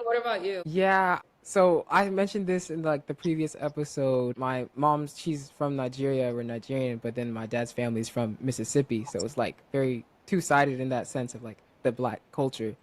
What about you? Yeah. So I mentioned this in like the previous episode. My mom's she's from Nigeria, we're Nigerian, but then my dad's family is from Mississippi. So it's like very two-sided in that sense of like the black culture.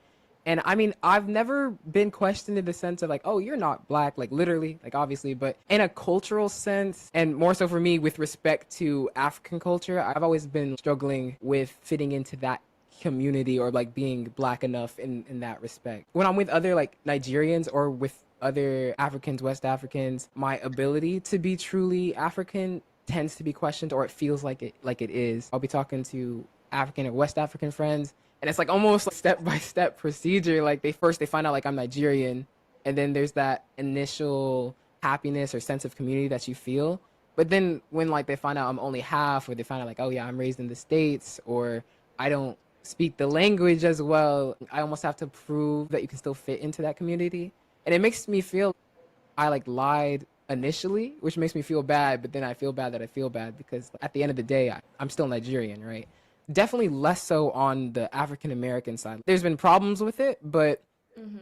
And I mean, I've never been questioned in the sense of like, oh, you're not black, like literally, like obviously, but in a cultural sense, and more so for me with respect to African culture, I've always been struggling with fitting into that community or like being black enough in that respect. When I'm with other like Nigerians or with other Africans, West Africans, my ability to be truly African tends to be questioned or it feels like it is. I'll be talking to African or West African friends and it's like almost like step by step procedure. Like they find out like I'm Nigerian and then there's that initial happiness or sense of community that you feel. But then when like they find out I'm only half or they find out like, oh yeah, I'm raised in the States or I don't speak the language as well. I almost have to prove that you can still fit into that community. And it makes me feel I like lied initially, which makes me feel bad, but then I feel bad that I feel bad because at the end of the day, I'm still Nigerian, right? Definitely less so on the African American side. There's been problems with it, but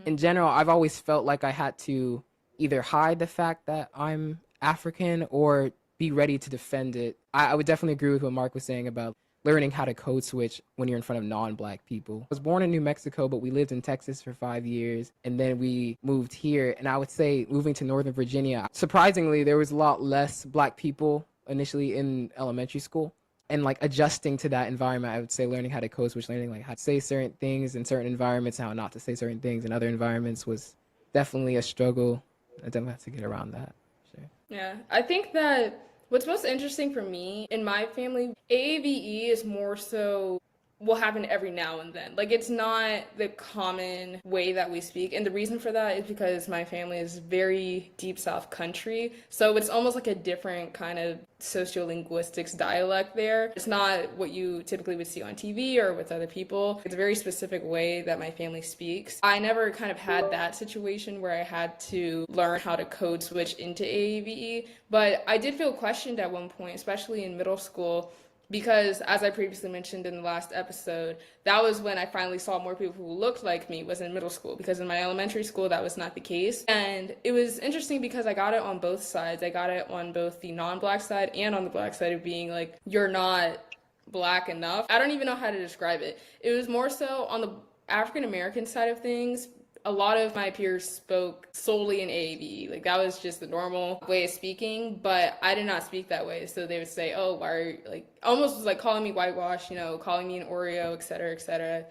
in general, I've always felt like I had to either hide the fact that I'm African or be ready to defend it. I would definitely agree with what Mark was saying about learning how to code switch when you're in front of non-black people. I was born in New Mexico, but we lived in Texas for 5 years, and then we moved here. And I would say moving to Northern Virginia, surprisingly, there was a lot less black people initially in elementary school. And like adjusting to that environment, I would say learning how to code switch, learning like how to say certain things in certain environments, how not to say certain things in other environments was definitely a struggle. I definitely have to get around that. Sure. Yeah, I think that what's most interesting for me in my family, AAVE is more so will happen every now and then. Like it's not the common way that we speak. And the reason for that is because my family is very deep south country. So it's almost like a different kind of sociolinguistics dialect there. It's not what you typically would see on TV or with other people. It's a very specific way that my family speaks. I never kind of had that situation where I had to learn how to code switch into AAVE, but I did feel questioned at one point, especially in middle school, because as I previously mentioned in the last episode, that was when I finally saw more people who looked like me was in middle school, because in my elementary school that was not the case. And it was interesting because I got it on both sides. I got it on both the non-black side and on the black side of being like, you're not black enough. I don't even know how to describe it. It was more so on the African American side of things. A lot of my peers spoke solely in AAVE. Like that was just the normal way of speaking, but I did not speak that way. So they would say, "Oh, why are you like almost was like calling me whitewash, calling me an Oreo, et cetera, et cetera."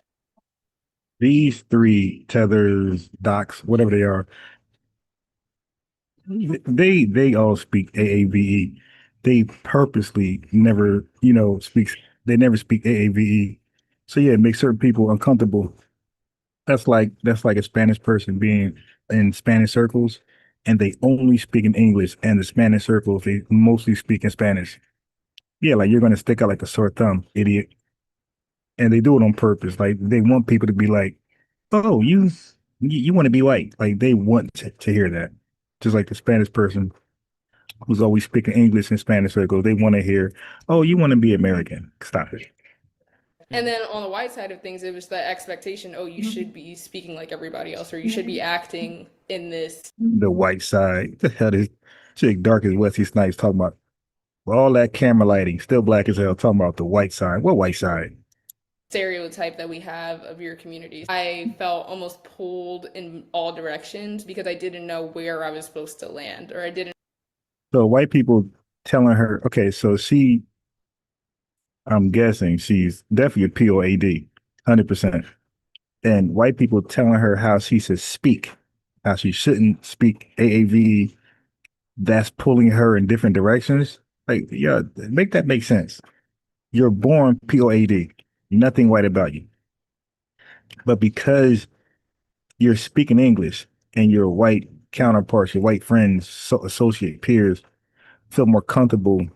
These three tethers, docs, whatever they are, they all speak AAVE. They purposely never, speaks. They never speak AAVE. So yeah, it makes certain people uncomfortable. That's like a Spanish person being in Spanish circles, and they only speak in English, and the Spanish circles they mostly speak in Spanish. Yeah, like you're gonna stick out like a sore thumb, idiot. And they do it on purpose. Like they want people to be like, "Oh, you want to be white." Like they want to hear that. Just like the Spanish person who's always speaking English in Spanish circles, they want to hear, "Oh, you want to be American." Stop it. And then on the white side of things, it was the expectation, oh, you should be speaking like everybody else, or you should be acting in this The white side. The hell is chick dark as Wesley Snipes talking about all that camera lighting, still black as hell, talking about the white side. What white side? stereotype that we have of your communities. I felt almost pulled in all directions because I didn't know where I was supposed to land, or I didn't. So white people telling her, okay, so I'm guessing she's definitely a POAD, 100%. And white people telling her how she should speak, how she shouldn't speak AAV, that's pulling her in different directions. Like, yeah, make that make sense. You're born POAD, nothing white about you. But because you're speaking English and your white counterparts, your white friends, associate peers feel more comfortable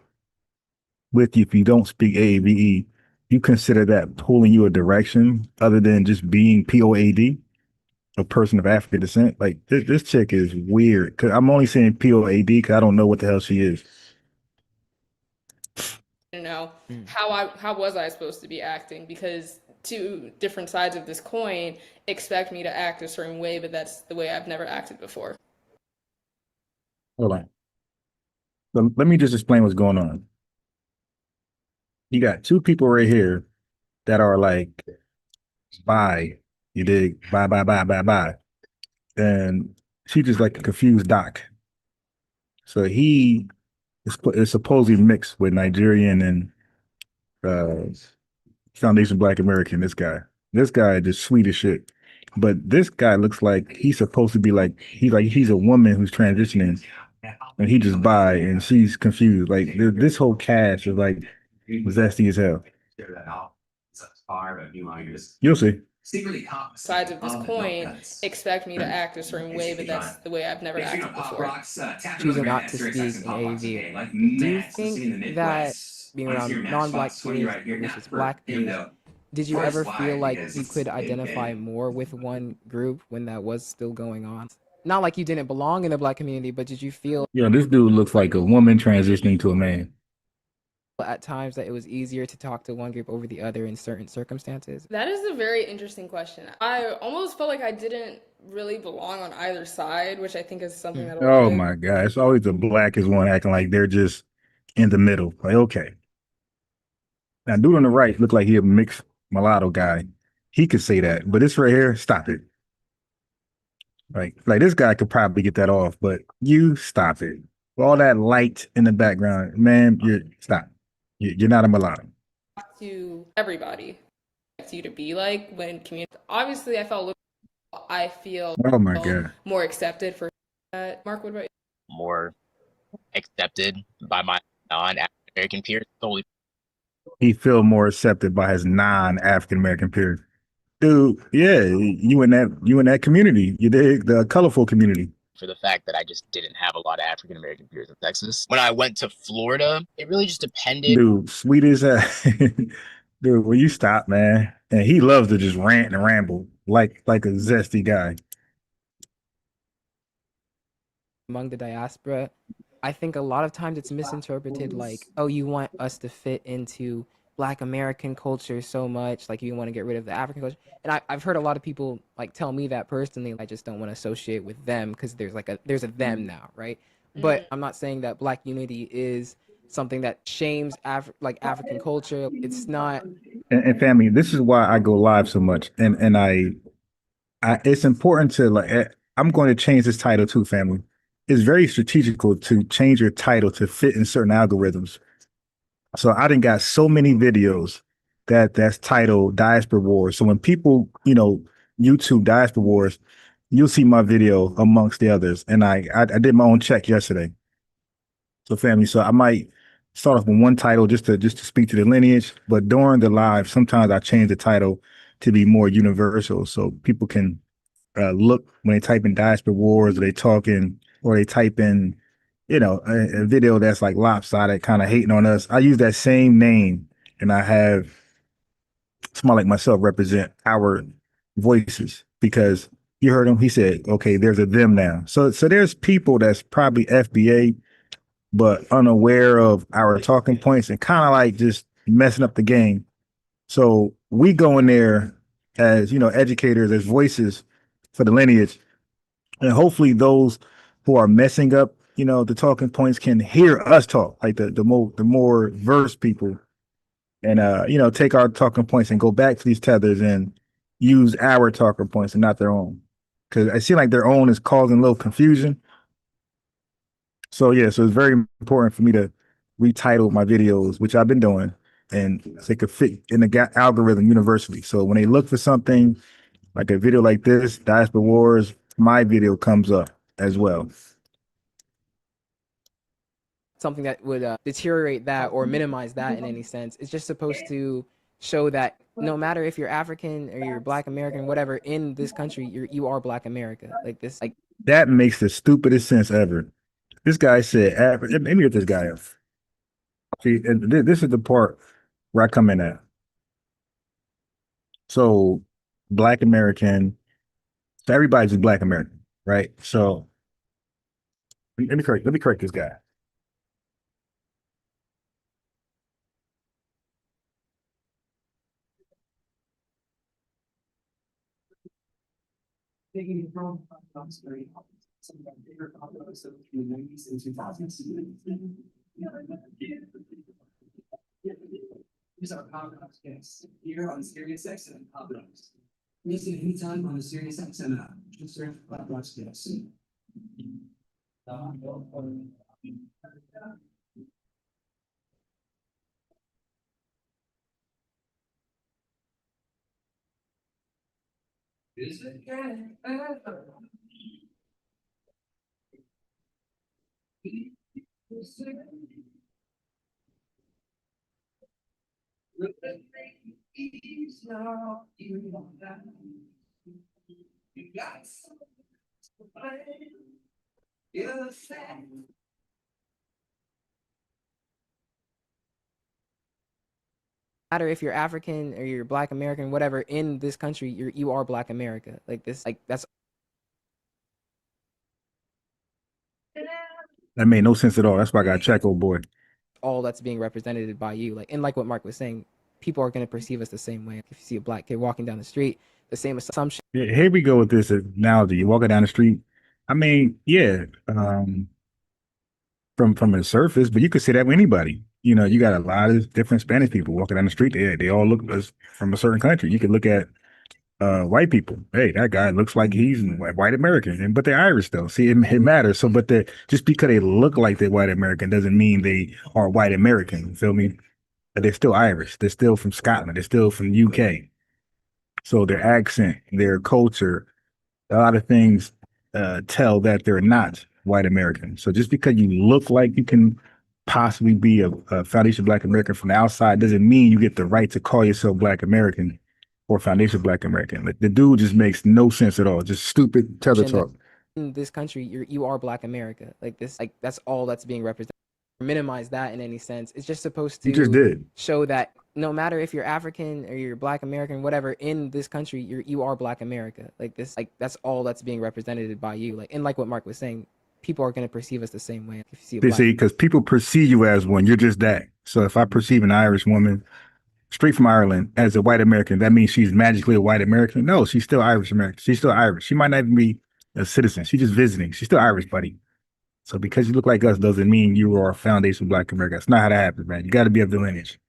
with you if you don't speak AAVE, you consider that pulling you a direction other than just being POAD, a person of African descent. Like this chick is weird. Cause I'm only saying POAD because I don't know what the hell she is. Know Mm. how was I supposed to be acting because two different sides of this coin expect me to act a certain way, but that's the way I've never acted before. Hold on. So let me just explain what's going on. You got two people right here that are like, bye. You dig? Bye, bye, bye, bye, bye. And she just like a confused doc. So he is supposedly mixed with Nigerian and uh, Foundation Black American. This guy just sweet as shit. But this guy looks like he's supposed to be like he's a woman who's transitioning, and he just bi, and she's confused. Like this whole cast is like zesty as hell. You'll see. Sides of this coin expect me to act a certain way, but that's the way I've never acted before. Choosing not to speak in AV. Do you think that being around non-black peers versus black peers, did you ever feel like you could identify more with one group when that was still going on? Not like you didn't belong in the black community, but did you feel This dude looks like a woman transitioning to a man. at times that it was easier to talk to one group over the other in certain circumstances? That is a very interesting question. I almost felt like I didn't really belong on either side, which I think is something that a lot Oh of my God. It's always the blackest one acting like they're just in the middle. Like, okay. Now, dude on the right looked like he a mixed mulatto guy. He could say that, but this right here, stop it. Like this guy could probably get that off, but you stop it. All that light in the background, man, stop. You're not a mulatto. to everybody expect you to be like when community. Obviously, I feel Oh my God. more accepted for that. Mark, what about you? More accepted by my non-African American peers. Totally. He feel more accepted by his non-African American peers. Dude, yeah, you in that community. You dig the colorful community. For the fact that I just didn't have a lot of African American peers in Texas. When I went to Florida, it really just depended. Dude, sweet as hell. Dude, will you stop, man? And he loves to just rant and ramble like a zesty guy. Among the diaspora, I think a lot of times it's misinterpreted like, oh, you want us to fit into Black American culture so much, like you want to get rid of the African culture. And I've heard a lot of people like tell me that personally. I just don't want to associate with them because there's a them now, right? But I'm not saying that Black unity is something that shames African culture. It's not. And family, this is why I go live so much. And I it's important to I'm going to change this title too, family. It's very strategical to change your title to fit in certain algorithms. So I done got so many videos that's titled Diaspora Wars. So when people, YouTube Diaspora Wars, you'll see my video amongst the others. And I did my own check yesterday. So family, so I might start off with one title just to speak to the lineage, but during the live, sometimes I change the title to be more universal so people can look when they type in Diaspora Wars, or they type in a video that's like lopsided, kind of hating on us. I use that same name and I have somebody like myself represent our voices because you heard him. He said, okay, there's a them now. So there's people that's probably FBA, but unaware of our talking points and kind of like just messing up the game. So we go in there as, educators, as voices for the lineage. And hopefully those who are messing up, the talking points can hear us talk, like the more versed people, and take our talking points and go back to these tethers and use our talking points and not their own. Because I see like their own is causing a little confusion. So yeah, so it's very important for me to retitle my videos, which I've been doing, and so they could fit in the algorithm universally. So when they look for something like a video like this, Diaspora Wars, my video comes up as well. Something that would deteriorate that or minimize that in any sense. It's just supposed to show that no matter if you're African or you're Black American, whatever, in this country, you are Black America. Like this, like that makes the stupidest sense ever. This guy said, let me get this guy up. See, and this is the part where I come in at. So Black American, so everybody's a Black American, right? So let me correct this guy. Some of my favorite photos of the 90s and 2000s. Here's our Power Ups guest here on Sirius XM Power Ups. Listen anytime on the Sirius XM app. Just search Power Ups guest. Is it getting better? Matter if you're African or you're Black American, whatever, in this country, you are Black America. Like this, like that's That made no sense at all. That's why I got check, old boy. all that's being represented by you. Like, and like what Mark was saying, people are going to perceive us the same way. If you see a Black kid walking down the street, the same assumption. Yeah, here we go with this analogy. You're walking down the street. I mean, yeah, from the surface, but you could say that with anybody. You know, you got a lot of different Spanish people walking down the street. They all look from a certain country. You could look at white people. Hey, that guy looks like he's white American, but they're Irish though. See, it matters. So, but just because they look like they're white American doesn't mean they are white American. You feel me? But they're still Irish. They're still from Scotland. They're still from UK. So their accent, their culture, a lot of things tell that they're not white American. So just because you look like you can possibly be a foundation Black American from the outside doesn't mean you get the right to call yourself Black American or foundation Black American. Like, the dude just makes no sense at all. Just stupid tether talk. In this country, you are Black America. Like this, like that's all that's being represented. Minimize that in any sense. It's just supposed to You just did. show that no matter if you're African or you're Black American, whatever, in this country, you are Black America. Like this, like that's all that's being represented by you. Like, and like what Mark was saying, people are going to perceive us the same way. If you see a They Black, see, because people perceive you as one, you're just that. So if I perceive an Irish woman straight from Ireland as a white American, that means she's magically a white American? No, she's still Irish American. She's still Irish. She might not even be a citizen. She's just visiting. She's still Irish, buddy. So because you look like us doesn't mean you are a foundation Black America. That's not how that happens, man. You got to be of the lineage.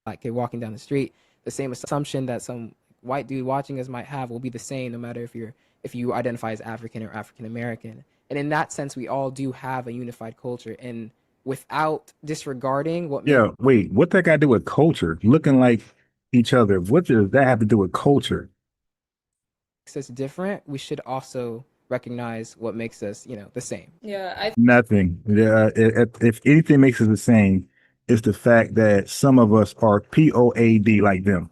Black kid walking down the street, the same assumption that some white dude watching us might have will be the same no matter if you identify as African or African American. And in that sense, we all do have a unified culture. And without disregarding what Yeah, wait, what that got to do with culture? Looking like each other. What does that have to do with culture? makes us different, we should also recognize what makes us, the same. Yeah, Nothing. If anything makes us the same, it's the fact that some of us are POAD like them,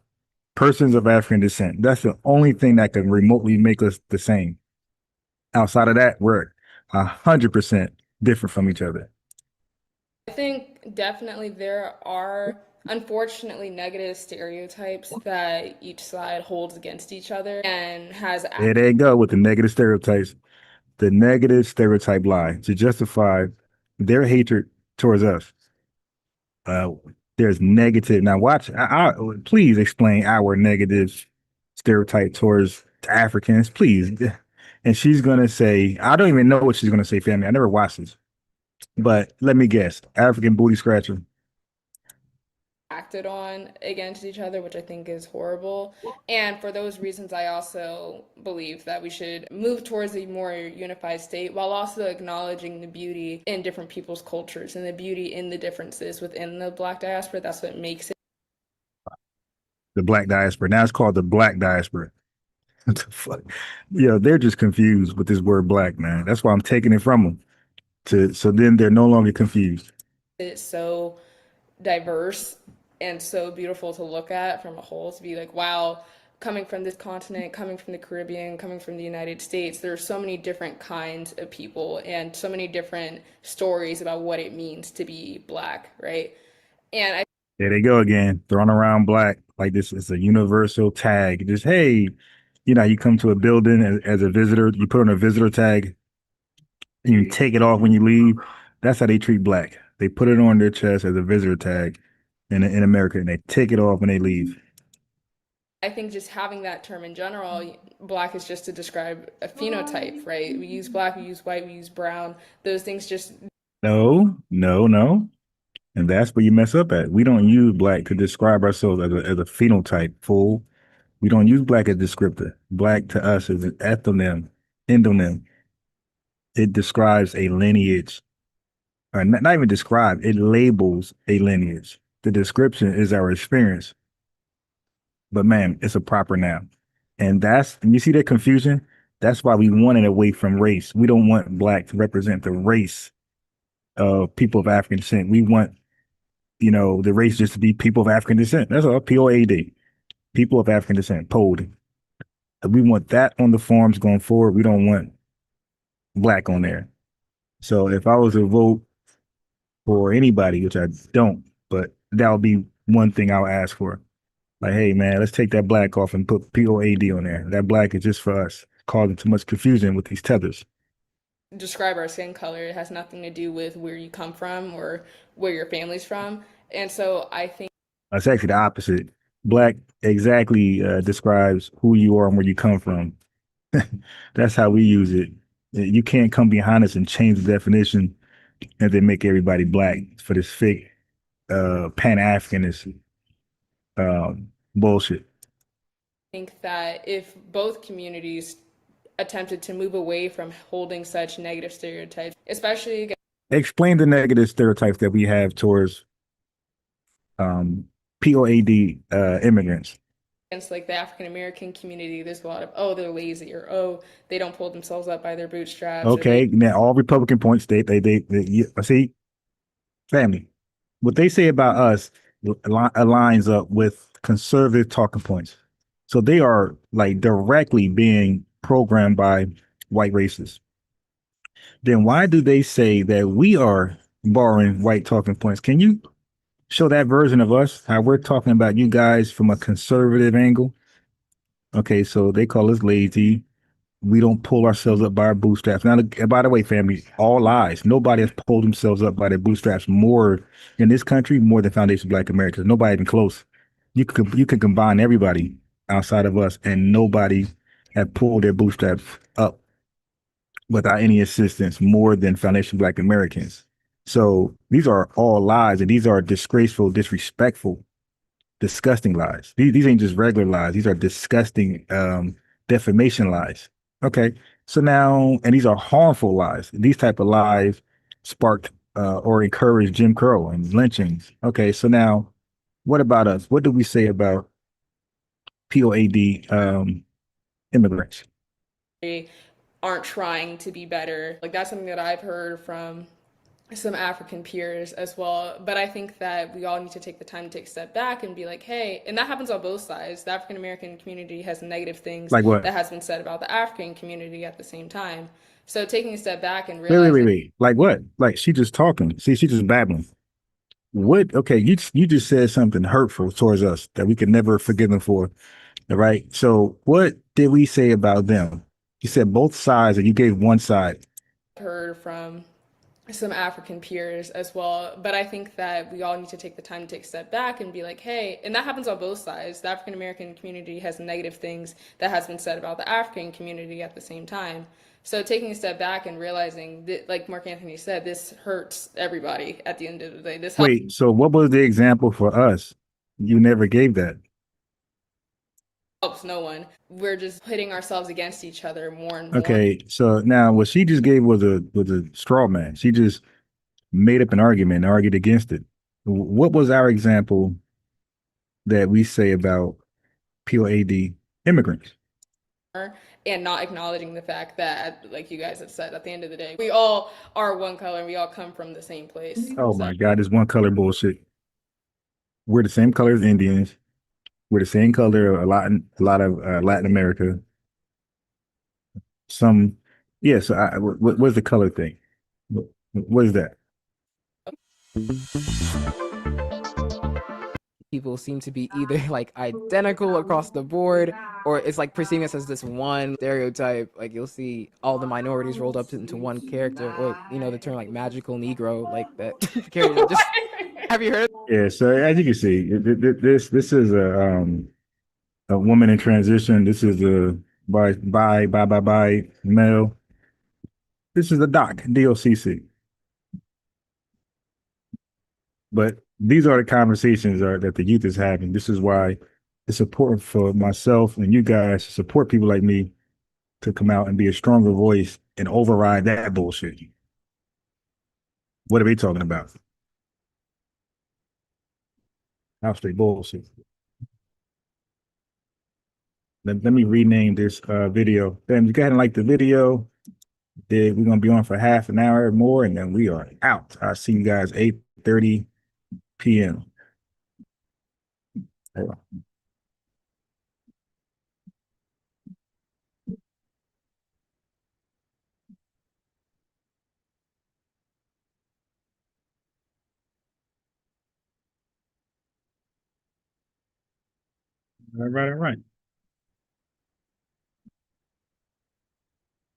persons of African descent. That's the only thing that can remotely make us the same. Outside of that, we're 100% different from each other. I think definitely there are unfortunately negative stereotypes that each side holds against each other and has. There they go with the negative stereotypes. The negative stereotype lie to justify their hatred towards us. There's negative. Now watch. Please explain our negative stereotype towards Africans, please. And she's gonna say, I don't even know what she's gonna say, family. I never watched this, but let me guess. African booty scratcher. Acted on against each other, which I think is horrible. And for those reasons, I also believe that we should move towards a more unified state while also acknowledging the beauty in different people's cultures and the beauty in the differences within the Black diaspora. That's what makes it. The Black diaspora. Now it's called the Black diaspora. What the fuck? Yeah, they're just confused with this word black, man. That's why I'm taking it from them. So then they're no longer confused. It's so diverse and so beautiful to look at from a whole, to be like, wow, coming from this continent, coming from the Caribbean, coming from the United States, there are so many different kinds of people and so many different stories about what it means to be Black, right? And There they go again, throwing around black like this is a universal tag. Just, hey, you come to a building as a visitor, you put on a visitor tag, and you take it off when you leave. That's how they treat black. They put it on their chest as a visitor tag in America, and they take it off when they leave. I think just having that term in general, black is just to describe a phenotype, right? We use black, we use white, we use brown. Those things just No, no, no. And that's where you mess up at. We don't use black to describe ourselves as a phenotype, fool. We don't use black as descriptor. Black to us is an ethnonym, endonym. It describes a lineage, or not even describe, it labels a lineage. The description is our experience. But man, it's a proper noun. And you see that confusion? That's why we want it away from race. We don't want black to represent the race of people of African descent. We want, the race just to be people of African descent. That's all, POAD, people of African descent, POAD. We want that on the forms going forward. We don't want black on there. So if I was to vote for anybody, which I don't, but that would be one thing I'll ask for. Like, hey man, let's take that black off and put POAD on there. That black is just for us, causing too much confusion with these tethers. describe our skin color. It has nothing to do with where you come from or where your family's from. And so I think It's actually the opposite. Black exactly describes who you are and where you come from. That's how we use it. You can't come behind us and change the definition and then make everybody black for this fake Pan-Africanism bullshit. that if both communities attempted to move away from holding such negative stereotypes, especially Explain the negative stereotypes that we have towards POAD immigrants. against like the African American community, there's a lot of, oh, they're lazy, or oh, they don't pull themselves up by their bootstraps. Okay, now all Republican points, they see, family. What they say about us aligns up with conservative talking points. So they are like directly being programmed by white racists. Then why do they say that we are borrowing white talking points? Can you show that version of us, how we're talking about you guys from a conservative angle? Okay, so they call us lazy. We don't pull ourselves up by our bootstraps. Now, by the way, family, all lies. Nobody has pulled themselves up by their bootstraps more in this country, more than Foundation Black Americans. Nobody even close. You can combine everybody outside of us, and nobody have pulled their bootstraps up without any assistance more than Foundation Black Americans. So these are all lies, and these are disgraceful, disrespectful, disgusting lies. These ain't just regular lies. These are disgusting defamation lies. Okay, so now, and these are harmful lies. These type of lies sparked or encouraged Jim Crow and lynchings. Okay, so now, what about us? What do we say about POAD immigrants? they aren't trying to be better. Like that's something that I've heard from some African peers as well. But I think that we all need to take the time to take a step back and be like, hey, and that happens on both sides. The African American community has negative things Like what? that has been said about the African community at the same time. So taking a step back and Wait, realizing wait. Like what? Like she just talking. See, she just babbling. What? Okay, you just said something hurtful towards us that we could never forgive them for. All right. So what did we say about them? You said both sides, and you gave one side. heard from some African peers as well. But I think that we all need to take the time to take a step back and be like, hey, and that happens on both sides. The African American community has negative things that has been said about the African community at the same time. So taking a step back and realizing that, like Mark Anthony said, this hurts everybody at the end of the day. This Wait, so what was the example for us? You never gave that. helps no one. We're just pitting ourselves against each other more and more. Okay, so now what she just gave was a straw man. She just made up an argument and argued against it. What was our example that we say about POAD immigrants? And not acknowledging the fact that, like you guys have said, at the end of the day, we all are one color and we all come from the same place. Oh my God, this one color bullshit. We're the same color as Indians. We're the same color a lot of Latin America. Some, yeah. So what's the color thing? What is that? People seem to be either like identical across the board, or it's like perceiving us as this one stereotype. Like you'll see all the minorities rolled up into one character, or the term like magical Negro, like that character. Just have you heard? Yeah. So as you can see, this is a a woman in transition. This is a by male. This is a DOCC. But these are the conversations that the youth is having. This is why it's important for myself and you guys to support people like me to come out and be a stronger voice and override that bullshit. What are they talking about? I'll straight bullshit. Let me rename this video. Then you go ahead and like the video. We're gonna be on for half an hour or more, and then we are out. I'll see you guys 8:30 p.m. All right, all right.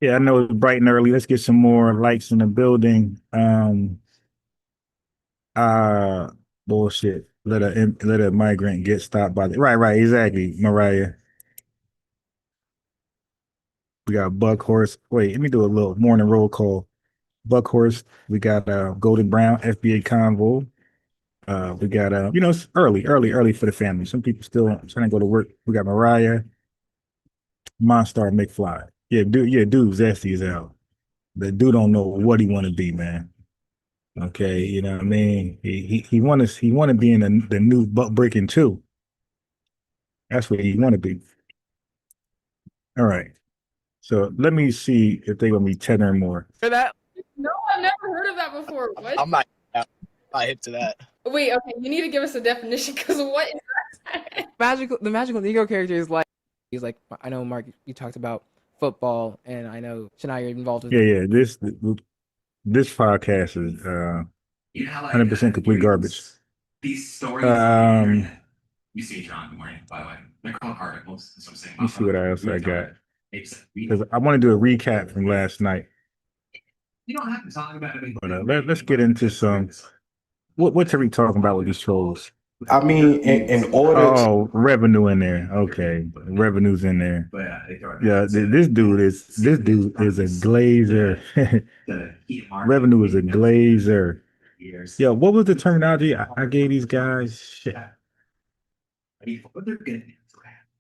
Yeah, I know it's bright and early. Let's get some more lights in the building. Uh Bullshit. Let a migrant get stopped by the right, exactly, Mariah. We got Buckhorse. Wait, let me do a little morning roll call. Buckhorse, we got Golden Brown, FBA Convo. We got it's early for the family. Some people still trying to go to work. We got Mariah, Monstar, McFly. Dude, Zesty is out. The dude don't know what he want to be, man. Okay, you know what I mean? He want to be in the new butt breaking too. That's what he want to be. All right. So let me see if they gonna be tethering more. For that, No, I've never heard of that before. What? I'm not hip to that. Wait, okay, you need to give us a definition because what is that? the magical Negro character is like, he's like, I know Mark, you talked about football, and I know Shania, you're involved with. Yeah. This podcast is 100% complete garbage. These stories. You see John, good morning, by the way. They're called articles. That's what I'm saying. Let me see what else I got. Because I want to do a recap from last night. You don't have to talk about it. But let's get into some. What's Tariq talking about with these trolls? I mean, in order Oh, revenue in there. Okay, revenue's in there. Yeah, this dude is a glazer. Revenue is a glazer. Yo, what was the terminology I gave these guys? Shit.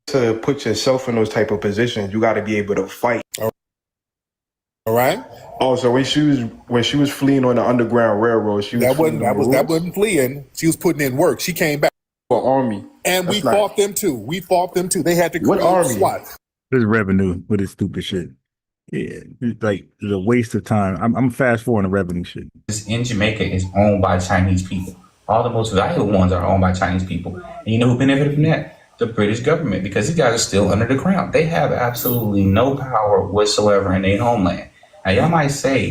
to put yourself in those type of positions, you got to be able to fight. All right. Also, when she was fleeing on the Underground Railroad, That wasn't fleeing. She was putting in work. She came back. Army. And we fought them too. They had to What create army? SWAT. This revenue with this stupid shit. Yeah, it's like it's a waste of time. I'm fast forwarding the revenue shit. In Jamaica is owned by Chinese people. All the most valuable ones are owned by Chinese people. And you know who benefited from that? The British government, because these guys are still under the crown. They have absolutely no power whatsoever in their homeland. Now, y'all might say,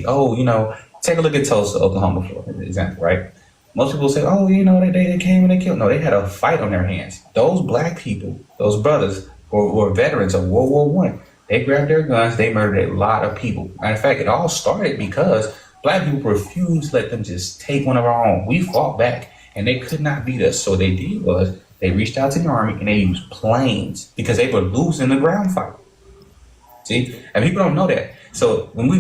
take a look at Tulsa, Oklahoma, for example, right? Most people say, they came and they killed. No, they had a fight on their hands. Those black people, those brothers, were veterans of World War I. They grabbed their guns. They murdered a lot of people. Matter of fact, it all started because black people refused to let them just take one of our own. We fought back, and they could not beat us. So what they did was they reached out to the army, and they used planes because they were losing the ground fight. See? And people don't know that. So when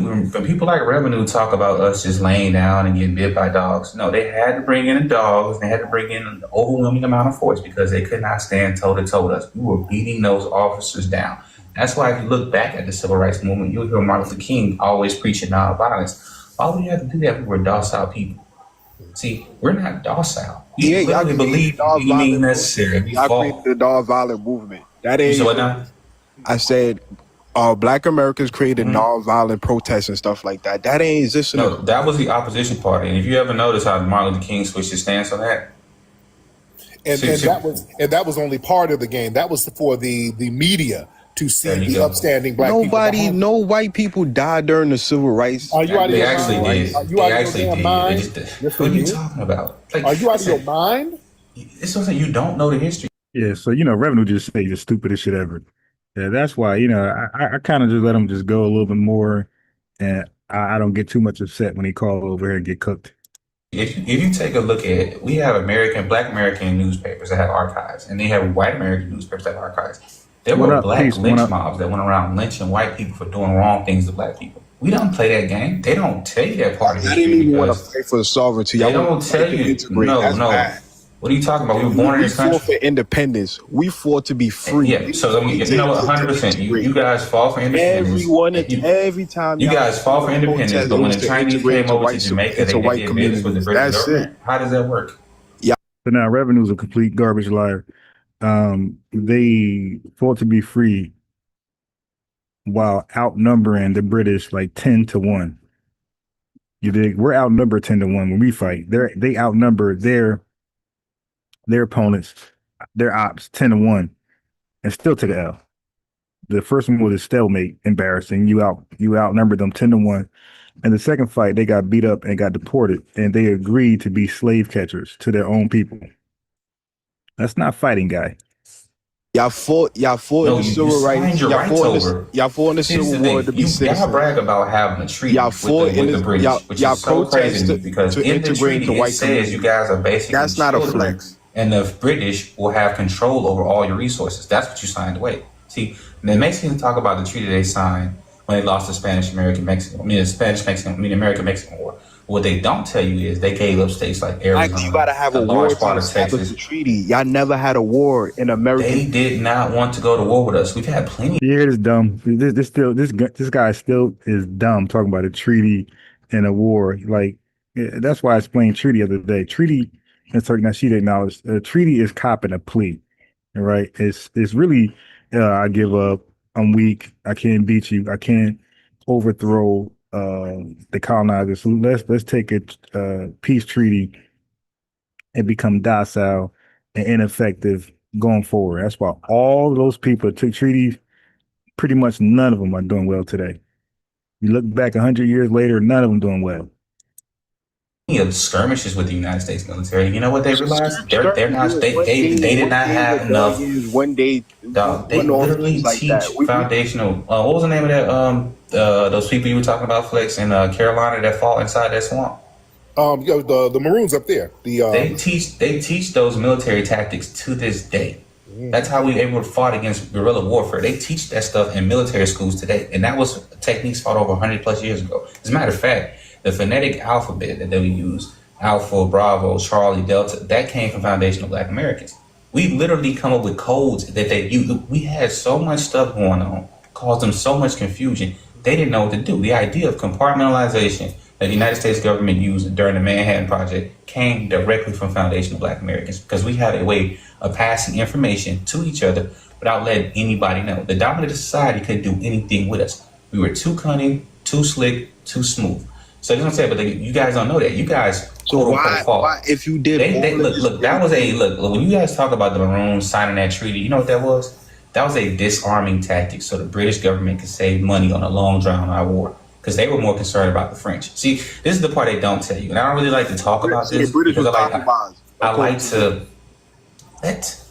people like Revenue talk about us just laying down and getting bit by dogs, no, they had to bring in the dogs. They had to bring in an overwhelming amount of force because they could not stand toe-to-toe with us. We were beating those officers down. That's why if you look back at the civil rights movement, you'll hear Martin Luther King always preaching nonviolence. Why would you have to do that? We were docile people. See, we're not docile. We literally believe in being necessary. I created the nonviolent movement. That You ain't. said what now? I said, Black Americans created nonviolent protests and stuff like that. That ain't existing. No, that was the opposition party. And if you ever notice how Martin Luther King switched his stance on that, And that was only part of the game. That was for the media to see There you the go. upstanding black people. No white people died during the civil rights. Are you out of they your actually mind? did. Are you They out of actually your damn did. mind? Yes, Yes, what are they you did. talking about? Like, Are you out of your mind? It's something you don't know the history. Yeah, so Revenue just say the stupidest shit ever. Yeah, that's why I kind of just let him just go a little bit more, and I don't get too much upset when he call over here and get cooked. If you take a look at, we have Black American newspapers that have archives, and they have white American newspapers that have archives. There What were up, black peace? What lynch up? mobs that went around lynching white people for doing wrong things to black people. We don't play that game. They don't tell you that part of I history didn't even want to because fight for sovereignty. they I don't want to tell fight to you. integrate. No, That's no. bad. What are you talking about? We were born in We this fought country. for independence. We fought to be free. Yeah, so you know what? 100%. You guys fought for independence. Every time You guys fought for independence, but when the Chinese came over to Jamaica, they white did business with the communities. British That's government. it. How does that work? So now revenue's a complete garbage liar. They fought to be free while outnumbering the British like 10-1. You dig? We're outnumbered 10-1 when we fight. They outnumber their opponents, their ops 10-1, and still took an L. The first one was a stalemate, embarrassing. You outnumbered them 10-1. And the second fight, they got beat up and got deported, and they agreed to be slave catchers to their own people. That's not fighting, guy. Y'all fought in the civil rights. Y'all fought in the civil war to be citizens. Y'all brag about having a treaty with the British, which is so crazy to me because in the treaty it says you guys are basically That's not a flex. And the British will have control over all your resources. That's what you signed away. See, and the Mexicans talk about the treaty they signed when they lost the American-Mexican War. What they don't tell you is they gave up states like Arizona. You gotta have a war to establish a treaty. Y'all never had a war in America. They did not want to go to war with us. We've had plenty. Yeah, it is dumb. This guy still is dumb talking about a treaty and a war. Like that's why I explained treaty the other day. Treaty, and so now she acknowledged a treaty is copping a plea. All right, it's really I give up. I'm weak. I can't beat you. I can't overthrow the colonizers. So let's take a peace treaty and become docile and ineffective going forward. That's why all those people that took treaties, pretty much none of them are doing well today. You look back 100 years later, none of them doing well. Of skirmishes with the United States military. You know what they realized? They're not. They did not have enough. They literally teach foundational. What was the name of that? Those people you were talking about, Flex, in Carolina that fought inside that swamp. The Maroons up there. They teach those military tactics to this day. That's how we were able to fight against guerrilla warfare. They teach that stuff in military schools today, and that was techniques fought over 100+ years ago. As a matter of fact, the phonetic alphabet that we use, Alpha, Bravo, Charlie, Delta, that came from foundational Black Americans. We literally come up with codes that they use. We had so much stuff going on, caused them so much confusion. They didn't know what to do. The idea of compartmentalization that the United States government used during the Manhattan Project came directly from foundational Black Americans because we had a way of passing information to each other without letting anybody know. The dominant society couldn't do anything with us. We were too cunning, too slick, too smooth. So that's what I'm saying, but you guys don't know that. You guys so why if you did look, that was when you guys talk about the Maroons signing that treaty, you know what that was? That was a disarming tactic so the British government could save money on a long drawn out war because they were more concerned about the French. See, this is the part they don't tell you, and I don't really like to talk about this because I like to let.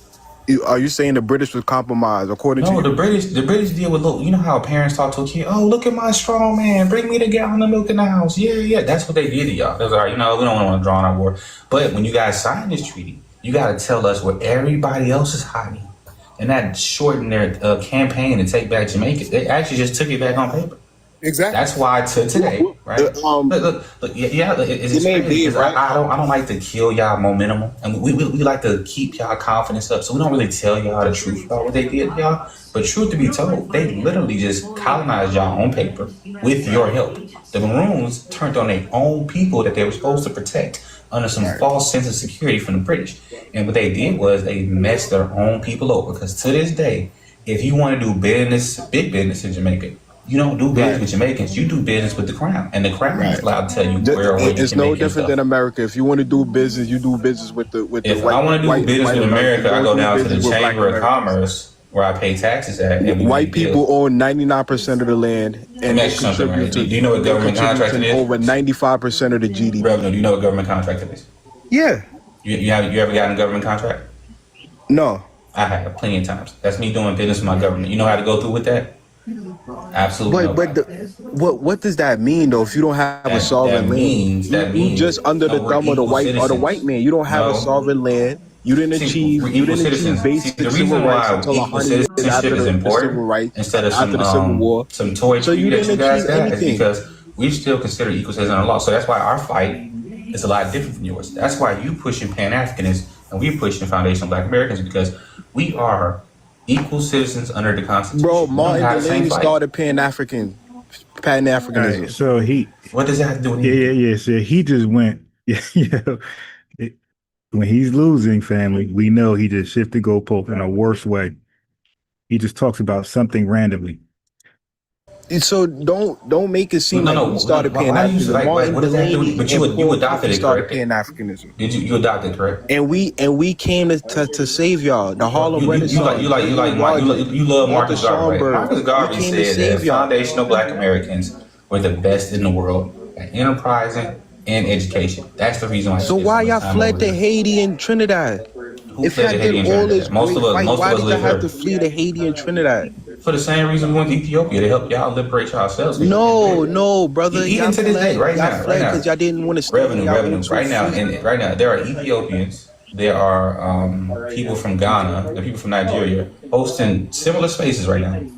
Are you saying the British was compromised according to you? No, the British deal with you know how parents talk to a kid, oh, look at my strong man, bring me the gallon of milk in the house. Yeah, that's what they did to y'all. They was like, we don't want to draw on our war. But when you guys sign this treaty, you got to tell us where everybody else is hiding. And that shortened their campaign to take back Jamaica. They actually just took it back on paper. Exactly. That's why today, right? Look, it's crazy, right? I don't like to kill y'all momentum, and we like to keep y'all confidence up. So we don't really tell y'all the truth about what they did, y'all. But truth to be told, they literally just colonized y'all on paper with your help. The Maroons turned on their own people that they were supposed to protect under some false sense of security from the British. And what they did was they messed their own people over. Because to this day, if you want to do business, big business in Jamaica, you don't do business with Jamaicans. You do business with the Crown, and the Crown is allowed to tell you where or when you It's can no make your different stuff. than America. If you want to do business, you do business with the If white, I want to do business with America, I go down to the Chamber of Americans. Commerce where I pay taxes at. And we White make people deals. own 99% of the land, and they ask you something, contribute right? to. Do you know what they government contribute contract to it is? over 95% of the GDP. Revenue, do you know what government contract it is? Yeah. You ever gotten a government contract? No. I have plenty of times. That's me doing business with my government. You know how to go through with that? Absolutely But nobody. what does that mean though? If you don't have a sovereign land, That you means just under the no, we're thumb of the equal white citizens. man. You don't have a No, sovereign land. see, we're You equal didn't achieve citizens. See, basic the civil reason rights why until equal 100 years citizenship after is the civil important rights, instead of after the Civil War. some toy So tree you that didn't you guys achieve got is anything. because we still consider equal citizens under law. So that's why our fight is a lot different from yours. That's why you pushing Pan-Africanism and we pushing foundational Black Americans, because we are equal citizens under the Bro, Constitution. We don't Martin have the same Delaney fight. started All right, Pan-Africanism. so What does that have to do with yeah, anything? yeah, yeah. So he just went, yeah, it, when he's losing, family, we know he just shifted goalpost in a worse way. He just talks about something randomly. So don't make it seem like we started Why do you Pan-Africanism. like? Martin What does that do? Delaney But and you Paul adopted Cooper it, started correct? Pan-Africanism. Did you adopted, correct? And we came to save y'all. The Harlem Renaissance. You love Martha Marcus Garvey, right? Schomburg. Marcus We Garvey came to said save that y'all. foundational Black Americans were the best in the world at enterprising and education. That's the reason why. So why y'all fled to Haiti and Trinidad? Who If fled y'all to Haiti did and all this Trinidad? Most great of us, fight, most why of us did y'all live have to here flee to Haiti and Trinidad? for the same reason we went to Ethiopia to help y'all liberate yourselves. No, brother. Even to this day, right Y'all now, fled because y'all didn't want to stay in y'all revenue. own two feet. Right now, there are Ethiopians, there are people from Ghana, there are people from Nigeria hosting similar spaces right now, and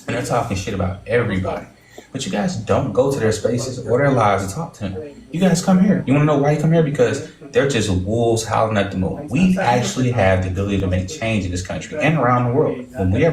they're talking shit about everybody. But you guys don't go to their spaces or their lives to talk to them. You guys come here. You want to know why you come here? Because they're just wolves howling at the moon. We actually have the ability to make change in this country and around the world.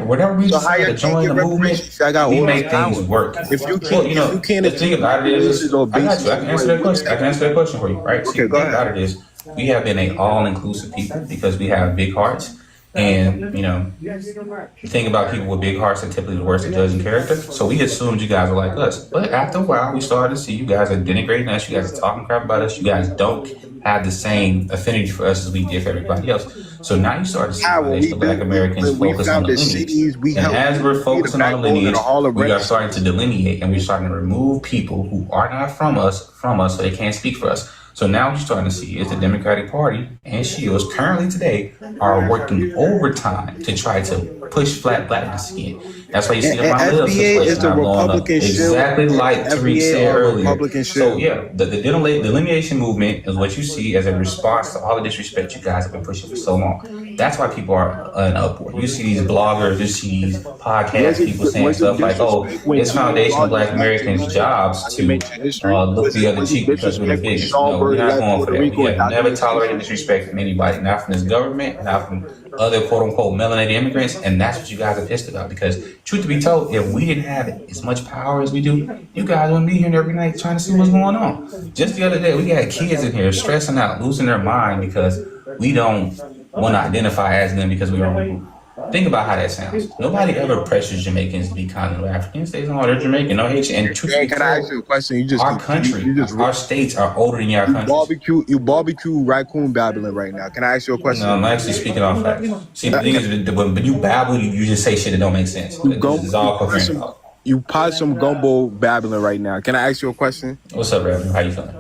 Whatever we So how decide y'all to can't join get the movement, reparations? Y'all got we all make this things power. work. If you Well, can't the thing achieve about it is, reparations or I got basic you. I can civil answer that rights, question. I can answer that question for you, right? See, okay, the go thing about ahead. it is, we have been a all-inclusive people because we have big hearts. And, the thing about people with big hearts are typically the worst at judging character. So we assumed you guys were like us. But after a while, we started to see you guys are denigrating us. You guys are talking crap about us. You guys don't have the same affinity for us as we did for everybody else. So now you start to see How well, we foundational Black do Americans when we focus on the founded lineage. cities, we And helped as we're be the focusing on the backbone of lineage, the Harlem we are Renaissance. starting to delineate and we're starting to remove people who are not from us, so they can't speak for us. So now what you're starting to see is the Democratic Party and Shields currently today are working overtime to try to push flat blackness again. That's why you see the And Ron Live FBA is situation the now blowing up. Republican shield. Exactly like Tariq FBA said or earlier. Republican So shield. yeah, the delineation movement is what you see as a response to all the disrespect you guys have been pushing for so long. That's why people are in uproar. You see these bloggers, you see these podcast people saying stuff like, "Oh, it's foundational Black Americans' jobs to look the other cheek because we're the biggest." No, we're not going for that. We have never tolerated disrespect from anybody, not from this government, not from other quote unquote melanated immigrants, and that's what you guys are pissed about. Because truth to be told, if we didn't have as much power as we do, you guys wouldn't be here every night trying to see what's going on. Just the other day, we had kids in here stressing out, losing their mind because we don't want to identify as them because we're on the group. Think about how that sounds. Nobody ever pressures Jamaicans to be continental Africans. They don't know they're Jamaican, no Haitian. And truth be Can I ask told, you a question? our country, our states are older than your countries. You barbecue raccoon babbling right now. Can I ask you a question? No, I'm actually speaking off facts. See, the thing is, when you babble, you just say shit that don't make sense. It's all coherent. You possum gumbo babbling right now. Can I ask you a question? What's up, Reverend? How you feeling?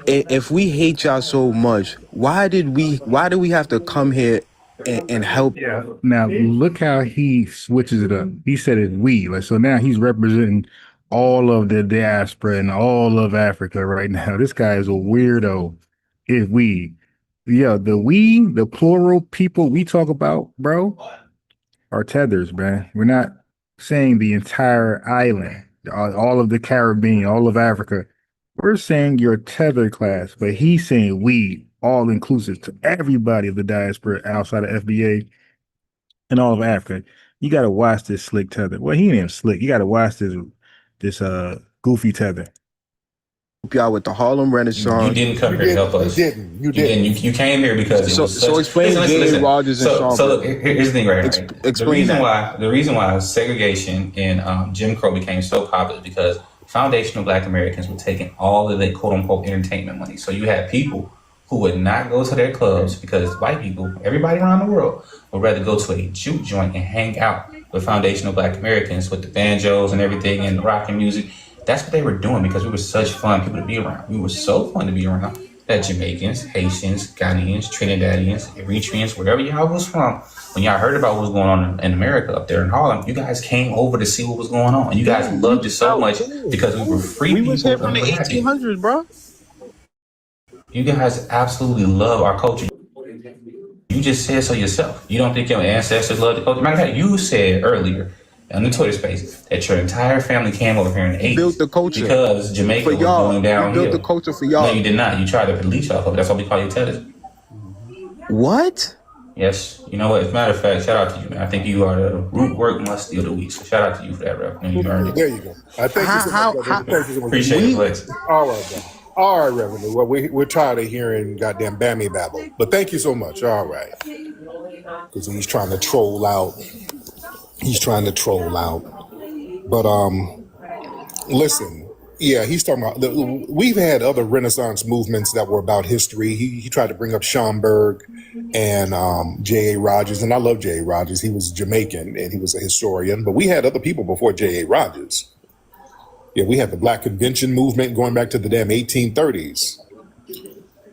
If we hate y'all so much, why do we have to come here and help? Yeah. Now look how he switches it up. He said it's we. Like, so now he's representing all of the diaspora and all of Africa right now. This guy is a weirdo. It's we. Yeah, the plural people we talk about, bro, are tethers, man. We're not saying the entire island, all of the Caribbean, all of Africa. We're saying your tether class, but he's saying we, all inclusive to everybody of the diaspora outside of FBA and all of Africa. You got to watch this slick tether. Well, he ain't even slick. You got to watch this goofy tether. Y'all with the Harlem Renaissance. You didn't come here to help us. You didn't. You came here because it was so explain Jay Rogers and Sean. So look, here's the thing, right? Explain the reason why segregation and Jim Crow became so popular because foundational Black Americans were taking all of the quote unquote entertainment money. So you had people who would not go to their clubs because white people, everybody around the world, would rather go to a juke joint and hang out with foundational Black Americans with the banjos and everything and the rock and music. That's what they were doing because we were such fun people to be around. We were so fun to be around that Jamaicans, Haitians, Ghanaians, Trinidadians, Eritreans, wherever y'all was from, when y'all heard about what was going on in America up there in Harlem, you guys came over to see what was going on. And you guys loved it so much because we were free people. We was here from and the we were happy. 1800s, bro. You guys absolutely love our culture. You just said so yourself. You don't think your ancestors loved the culture? Matter of fact, you said earlier on the Twitter space that your entire family came over here in the 80s. Built the culture because Jamaica was going downhill. You built the culture for y'all. No, you did not. You tried to police off of it. That's why we call you terrorists. What? Yes. You know what? As a matter of fact, shout out to you, man. I think you are the root work must steal the week. So shout out to you for that, bro. You earned it. There you go. I thank you so much. Thank you so much. Appreciate it, Flex. All right, bro. All right, Revenue. Well, we're tired of hearing goddamn Bammy babble, but thank you so much. All right, because he's trying to troll out. But listen, yeah, he's talking about. We've had other Renaissance movements that were about history. He tried to bring up Schomburg and J.A. Rogers, and I love J.A. Rogers. He was Jamaican and he was a historian, but we had other people before J.A. Rogers. Yeah, we had the Black Convention movement going back to the damn 1830s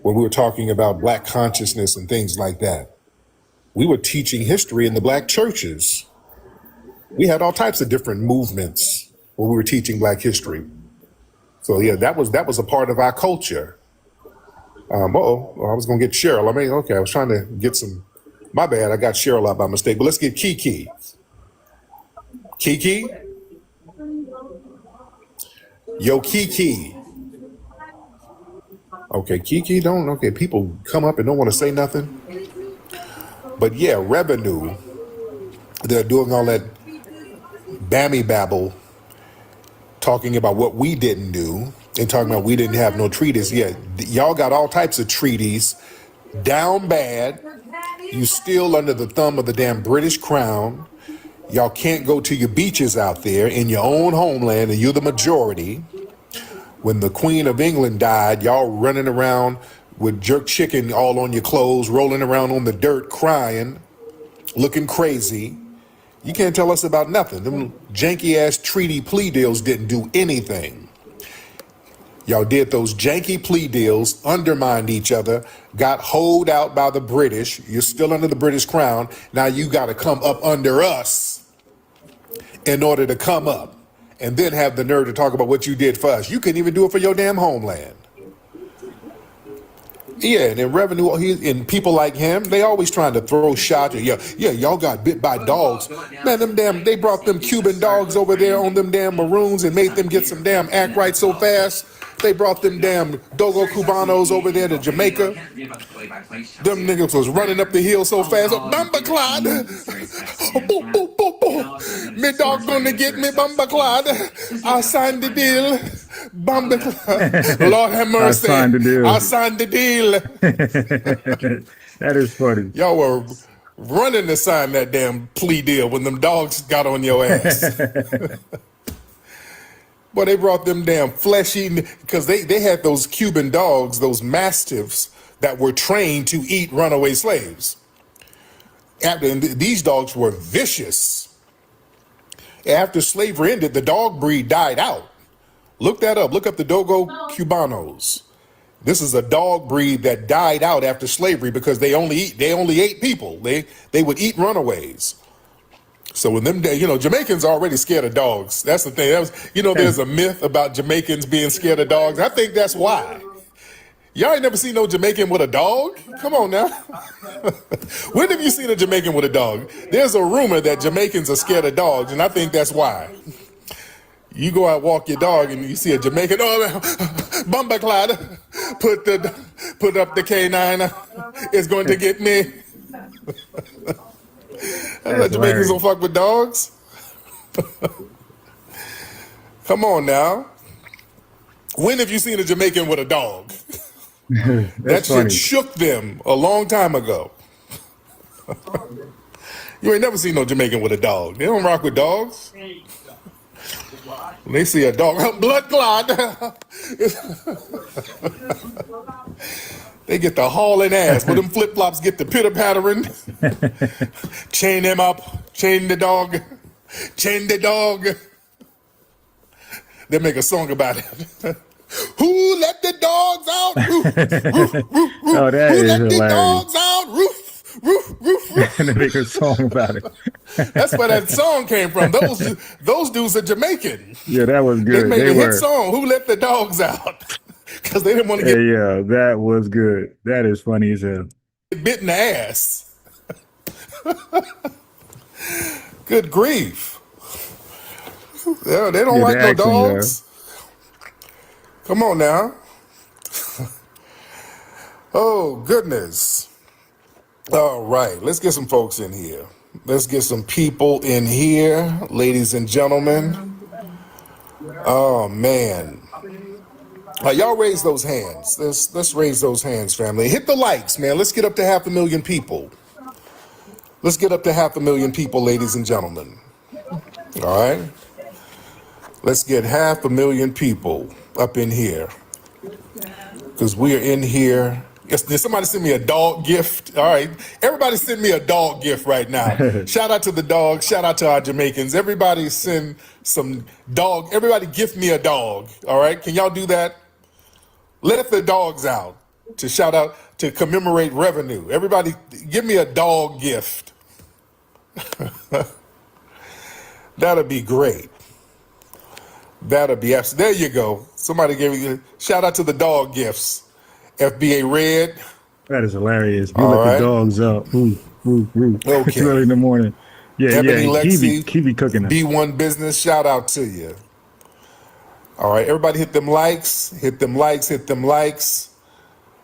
when we were talking about Black consciousness and things like that. We were teaching history in the Black churches. We had all types of different movements when we were teaching Black history. So yeah, that was a part of our culture. I was gonna get Cheryl. I was trying to get some. My bad, I got Cheryl out by mistake. But let's get Kiki. Kiki. Yo, Kiki. Okay, Kiki don't. Okay, people come up and don't want to say nothing. But yeah, Revenue. They're doing all that Bammy babble, talking about what we didn't do and talking about we didn't have no treaties. Yeah, y'all got all types of treaties down bad. You still under the thumb of the damn British crown. Y'all can't go to your beaches out there in your own homeland, and you're the majority. When the Queen of England died, y'all running around with jerk chicken all on your clothes, rolling around on the dirt, crying, looking crazy. You can't tell us about nothing. Them janky-ass treaty plea deals didn't do anything. Y'all did those janky plea deals, undermined each other, got hoed out by the British. You're still under the British crown. Now you got to come up under us in order to come up, and then have the nerve to talk about what you did for us. You couldn't even do it for your damn homeland. Yeah, and then Revenue, and people like him, they always trying to throw shots. Yeah, y'all got bit by dogs. Man, they brought them Cuban dogs over there on them damn maroons and made them get some damn act right so fast. They brought them damn Dogo Cubanos over there to Jamaica. Them niggas was running up the hill so fast. Bumba Clyde. Boop, boop, boop, boop. Me dog gonna get me, Bumba Clyde. I signed the deal. Bumba Clyde. Lord have mercy. I signed the deal. That is funny. Y'all were running to sign that damn plea deal when them dogs got on your ass. Well, they brought them damn flesh-eating, because they had those Cuban dogs, those mastiffs, that were trained to eat runaway slaves. And these dogs were vicious. After slavery ended, the dog breed died out. Look that up. Look up the Dogo Cubanos. This is a dog breed that died out after slavery because they only ate people. They would eat runaways. So when them, Jamaicans are already scared of dogs. That's the thing. There's a myth about Jamaicans being scared of dogs. I think that's why. Y'all ain't never seen no Jamaican with a dog? Come on now. When have you seen a Jamaican with a dog? There's a rumor that Jamaicans are scared of dogs, and I think that's why. You go out, walk your dog, and you see a Jamaican, Bumba Clyde, put up the K9, it's going to get me. Jamaicans don't fuck with dogs. Come on now. When have you seen a Jamaican with a dog? That shit shook them a long time ago. You ain't never seen no Jamaican with a dog. They don't rock with dogs. When they see a dog, blood clot. They get the hauling ass. But them flip-flops get the pitter-pattering. Chain them up. Chain the dog. Chain the dog. They make a song about it. Who let the dogs out? Roof, roof, roof, Oh, roof. that Who is let the hilarious. dogs out? Roof, roof, roof, roof. And they make a song about it. That's where that song came from. Those dudes are Jamaican. Yeah, that was They good. made They a hit were. song, Who Let the Dogs Out? Because they didn't want to Hey, yeah, that was good. That is funny as hell. get bit in the ass. Good grief. Yeah, they don't Yeah, like the no accent, yeah. dogs. Come on now. Oh, goodness. All right, let's get some folks in here. Let's get some people in here, ladies and gentlemen. Oh, man. Y'all raise those hands. Let's raise those hands, family. Hit the likes, man. Let's get up to 500,000 people. Let's get up to 500,000 people, ladies and gentlemen. All right? Let's get 500,000 people up in here. Because we are in here. Yes, did somebody send me a dog gift? All right. Everybody send me a dog gift right now. Shout out to the dogs. Shout out to our Jamaicans. Everybody send some dog. Everybody gift me a dog. All right. Can y'all do that? Let the dogs out to shout out to commemorate revenue. Everybody give me a dog gift. That'll be great. That'll be absolutely. There you go. Somebody gave me shout out to the dog gifts. FBA Red. That is hilarious. You All let right. the dogs out. Ooh, ooh, ooh. Okay. It's early in the morning. Yeah, Ebony yeah. Lexi, He be cooking them. B1 Business, shout out to you. All right, everybody hit them likes, hit them likes, hit them likes.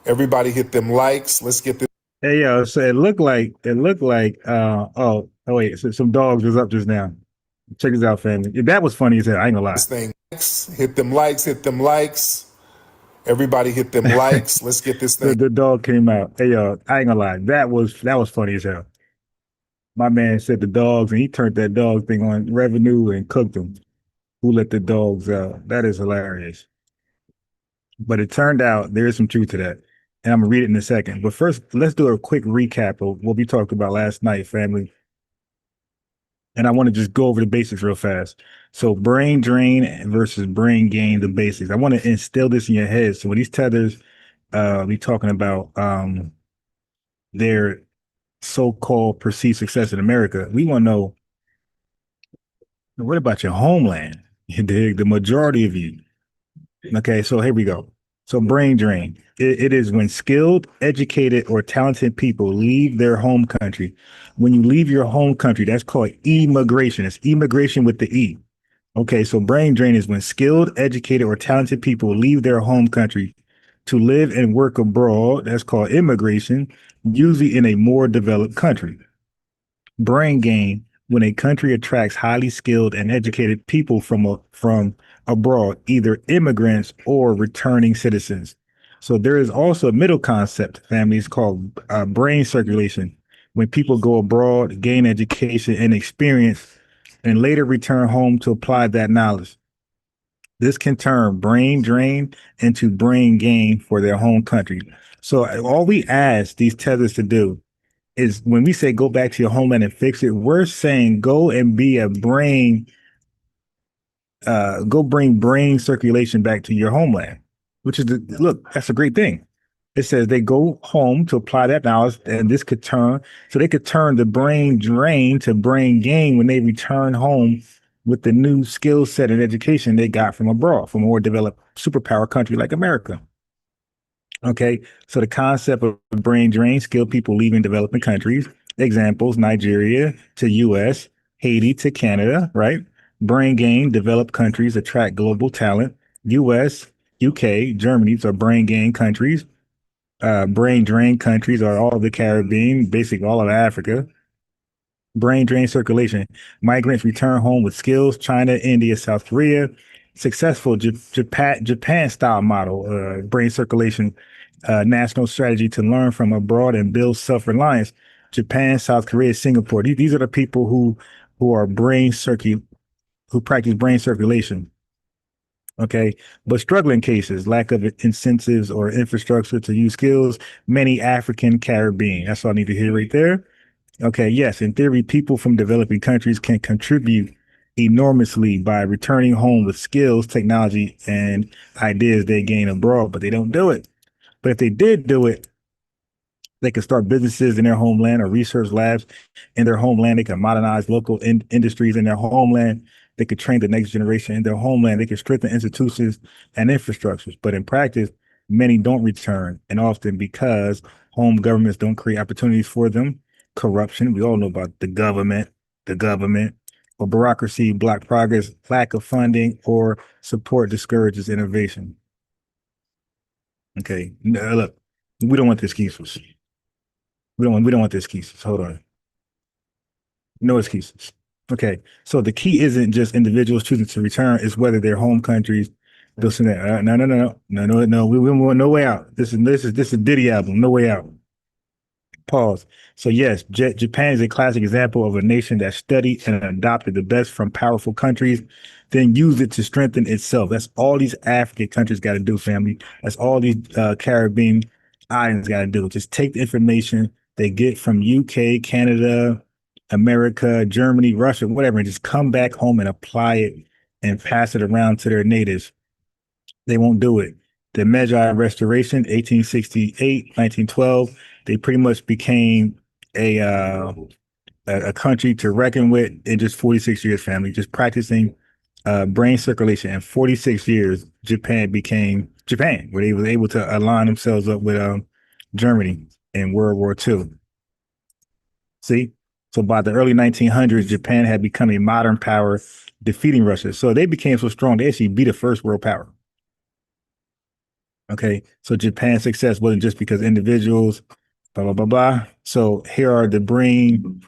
Everybody hit them likes. Let's get this Hey, yo, so it looked like, oh wait, so some dogs was up just now. Check this out, family. That was funny as hell. I ain't gonna lie. thing. Hit them likes, hit them likes. Everybody hit them likes. Let's get this thing. The dog came out. Hey, yo, I ain't gonna lie. That was funny as hell. My man said the dogs, and he turned that dog thing on revenue and cooked them. Who let the dogs out? That is hilarious. But it turned out there is some truth to that. And I'm gonna read it in a second. But first, let's do a quick recap of what we talked about last night, family. And I want to just go over the basics real fast. So brain drain versus brain gain, the basics. I want to instill this in your head. So when these tethers be talking about their so-called perceived success in America, we want to know, what about your homeland? The majority of you. Okay, so here we go. So brain drain. It is when skilled, educated, or talented people leave their home country. When you leave your home country, that's called immigration. It's immigration with the E. Okay, so brain drain is when skilled, educated, or talented people leave their home country to live and work abroad. That's called immigration, usually in a more developed country. Brain gain, when a country attracts highly skilled and educated people from abroad, either immigrants or returning citizens. So there is also a middle concept, families, called brain circulation. When people go abroad, gain education and experience, and later return home to apply that knowledge. This can turn brain drain into brain gain for their home country. So all we ask these tethers to do is, when we say go back to your homeland and fix it, we're saying go and be a brain, go bring brain circulation back to your homeland, which is, look, that's a great thing. It says they go home to apply that knowledge, and this could turn, so they could turn the brain drain to brain gain when they return home with the new skill set and education they got from abroad, from a more developed superpower country like America. Okay, so the concept of brain drain, skilled people leaving developing countries. Examples: Nigeria to US, Haiti to Canada, right? Brain gain, developed countries attract global talent. US, UK, Germany are brain gain countries. Brain drain countries are all of the Caribbean, basically all of Africa. Brain drain circulation. Migrants return home with skills. China, India, South Korea. Successful Japan style model. Brain circulation. National strategy to learn from abroad and build self-reliance. Japan, South Korea, Singapore. These are the people who are who practice brain circulation. Okay, but struggling cases, lack of incentives or infrastructure to use skills. Many African Caribbean. That's all I need to hear right there. Okay, yes, in theory, people from developing countries can contribute enormously by returning home with skills, technology, and ideas they gain abroad, but they don't do it. But if they did do it, they could start businesses in their homeland or research labs in their homeland. They can modernize local industries in their homeland. They could train the next generation in their homeland. They could strengthen institutions and infrastructures. But in practice, many don't return, and often because home governments don't create opportunities for them. Corruption, we all know about the government, or bureaucracy block progress, lack of funding or support discourages innovation. Okay, look, we don't want the excuses. We don't want the excuses. Hold on. No excuses. Okay. So the key isn't just individuals choosing to return, it's whether their home countries listen to no. We want no way out. This is a Diddy album. No way out. Pause. So yes, Japan is a classic example of a nation that studied and adopted the best from powerful countries, then used it to strengthen itself. That's all these African countries got to do, family. That's all these Caribbean islands got to do. Just take the information they get from UK, Canada, America, Germany, Russia, whatever, and just come back home and apply it and pass it around to their natives. They won't do it. The Meiji Restoration, 1868, 1912, they pretty much became a country to reckon with in just 46 years, family, just practicing brain circulation. In 46 years, Japan became Japan, where they were able to align themselves up with Germany in World War II. See? So by the early 1900s, Japan had become a modern power, defeating Russia. So they became so strong, they actually beat a first world power. Okay, so Japan's success wasn't just because individuals, blah, blah, blah, blah. So here are the brain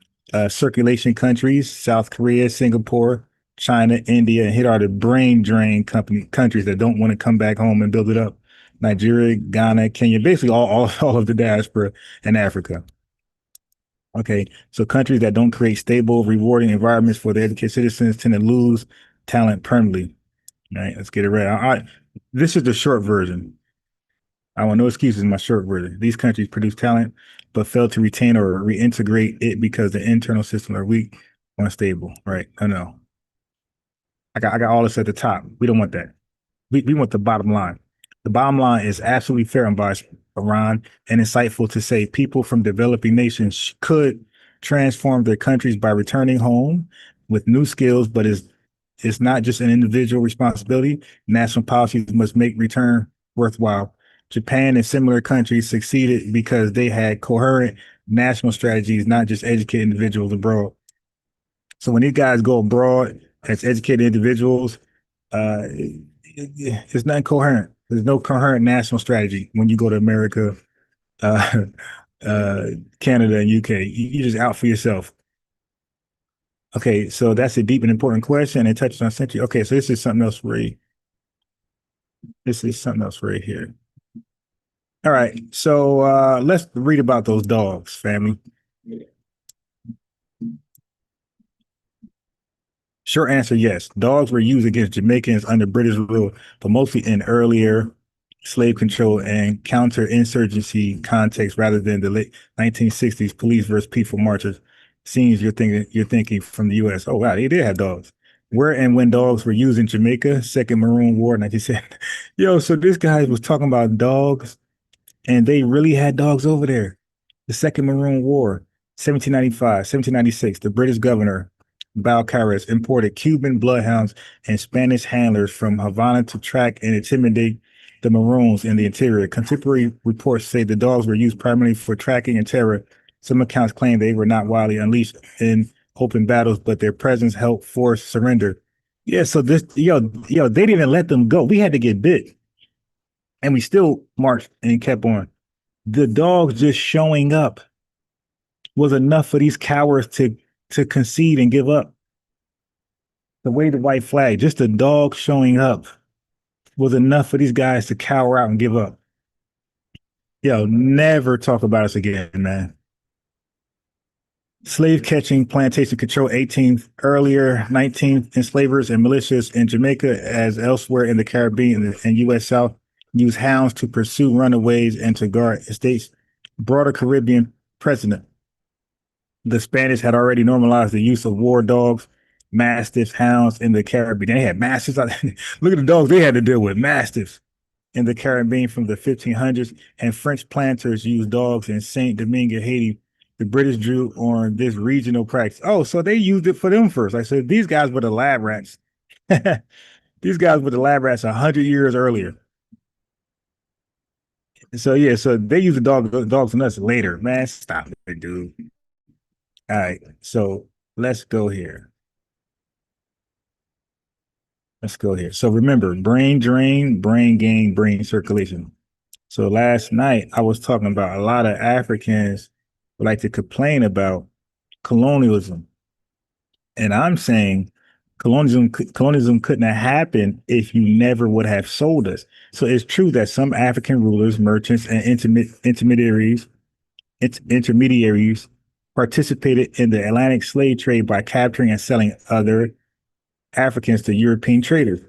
circulation countries: South Korea, Singapore, China, India. And here are the brain drain countries that don't want to come back home and build it up: Nigeria, Ghana, Kenya, basically all of the diaspora in Africa. Okay, so countries that don't create stable, rewarding environments for their educated citizens tend to lose talent permanently. All right, let's get it right. This is the short version. I want no excuses in my short version. These countries produce talent, but fail to retain or reintegrate it because the internal systems are weak or unstable. Right? No. I got all this at the top. We don't want that. We want the bottom line. The bottom line is absolutely fair and biased, Iran, and insightful to say people from developing nations could transform their countries by returning home with new skills, but it's not just an individual responsibility. National policies must make return worthwhile. Japan and similar countries succeeded because they had coherent national strategies, not just educated individuals abroad. So when these guys go abroad as educated individuals, it's not coherent. There's no coherent national strategy when you go to America, Canada, and UK. You're just out for yourself. Okay, so that's a deep and important question. It touches on century. Okay, so this is something else right. This is something else right here. All right, so let's read about those dogs, family. Short answer, yes. Dogs were used against Jamaicans under British rule, but mostly in earlier slave control and counterinsurgency context rather than the late 1960s police versus peaceful marchers. Scenes you're thinking from the US. Oh wow, they did have dogs. Where and when dogs were used in Jamaica, Second Maroon War, 1970. Yo, so this guy was talking about dogs, and they really had dogs over there. The Second Maroon War, 1795, 1796, the British governor, Balcarres, imported Cuban bloodhounds and Spanish handlers from Havana to track and intimidate the Maroons in the interior. Contemporary reports say the dogs were used primarily for tracking and terror. Some accounts claim they were not widely unleashed in open battles, but their presence helped force surrender. Yeah, so they didn't even let them go. We had to get bit. And we still marched and kept on. The dogs just showing up was enough for these cowards to concede and give up. The wave the white flag, just the dog showing up was enough for these guys to cower out and give up. Yo, never talk about us again, man. Slave catching, plantation control, 18th, earlier 19th, enslavers and militias in Jamaica as elsewhere in the Caribbean and U.S. South use hounds to pursue runaways and to guard estates. Broader Caribbean precedent. The Spanish had already normalized the use of war dogs mastiffs, hounds in the Caribbean. They had mastiffs. Look at the dogs they had to deal with, mastiffs in the Caribbean from the 1500s, and French planters used dogs in Saint Domingue, Haiti. The British drew on this regional practice. Oh, so they used it for them first. I said these guys were the lab rats. These guys were the lab rats 100 years earlier. So yeah, so they used dogs and us later. Man, stop it, dude. All right, so let's go here. Let's go here. So remember, brain drain, brain gain, brain circulation. So last night I was talking about a lot of Africans would like to complain about colonialism. And I'm saying colonialism couldn't have happened if you never would have sold us. So it's true that some African rulers, merchants, and intermediaries participated in the Atlantic slave trade by capturing and selling other Africans to European traders.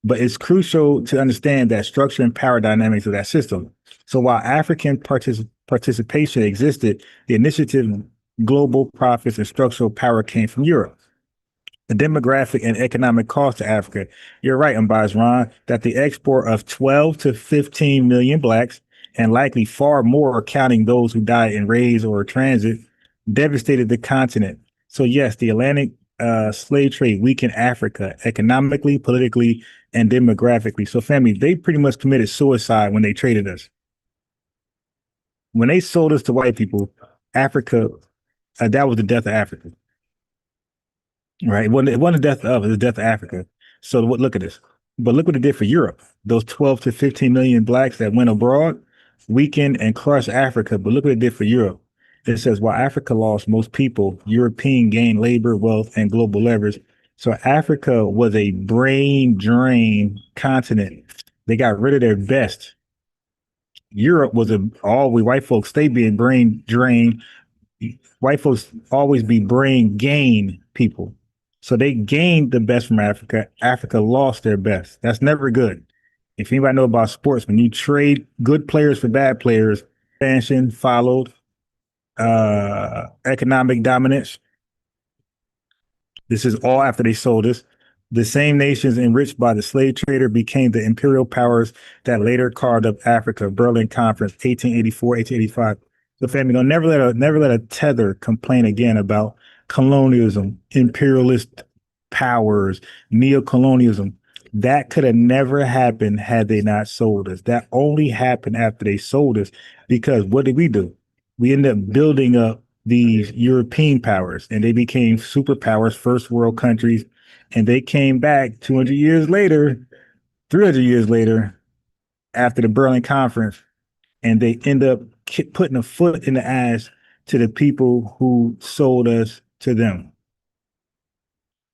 But it's crucial to understand that structure and power dynamics of that system. So while African participation existed, the initiative, global profits, and structural power came from Europe. The demographic and economic cost to Africa. You're right, Ron, that the export of 12 to 15 million blacks, and likely far more counting those who died in raids or transit, devastated the continent. So yes, the Atlantic slave trade weakened Africa economically, politically, and demographically. So family, they pretty much committed suicide when they traded us. When they sold us to white people, Africa, that was the death of Africa. Right. It wasn't the death of, it was the death of Africa. So look at this. But look what it did for Europe. Those 12 to 15 million blacks that went abroad weakened and crushed Africa. But look what it did for Europe. It says while Africa lost most people, European gained labor, wealth, and global leverage. So Africa was a brain drain continent. They got rid of their best. Europe was all we white folks stay being brain drain. White folks always be brain gain people. So they gained the best from Africa. Africa lost their best. That's never good. If anybody know about sports, when you trade good players for bad players, expansion followed, economic dominance. This is all after they sold us. The same nations enriched by the slave trader became the imperial powers that later carved up Africa. Berlin Conference, 1884, 1885. The family gonna never let a tether complain again about colonialism, imperialist powers, neocolonialism. That could have never happened had they not sold us. That only happened after they sold us, because what did we do? We ended up building up these European powers, and they became superpowers, first world countries, and they came back 200 years later, 300 years later, after the Berlin Conference, and they end up putting a foot in the ass to the people who sold us to them.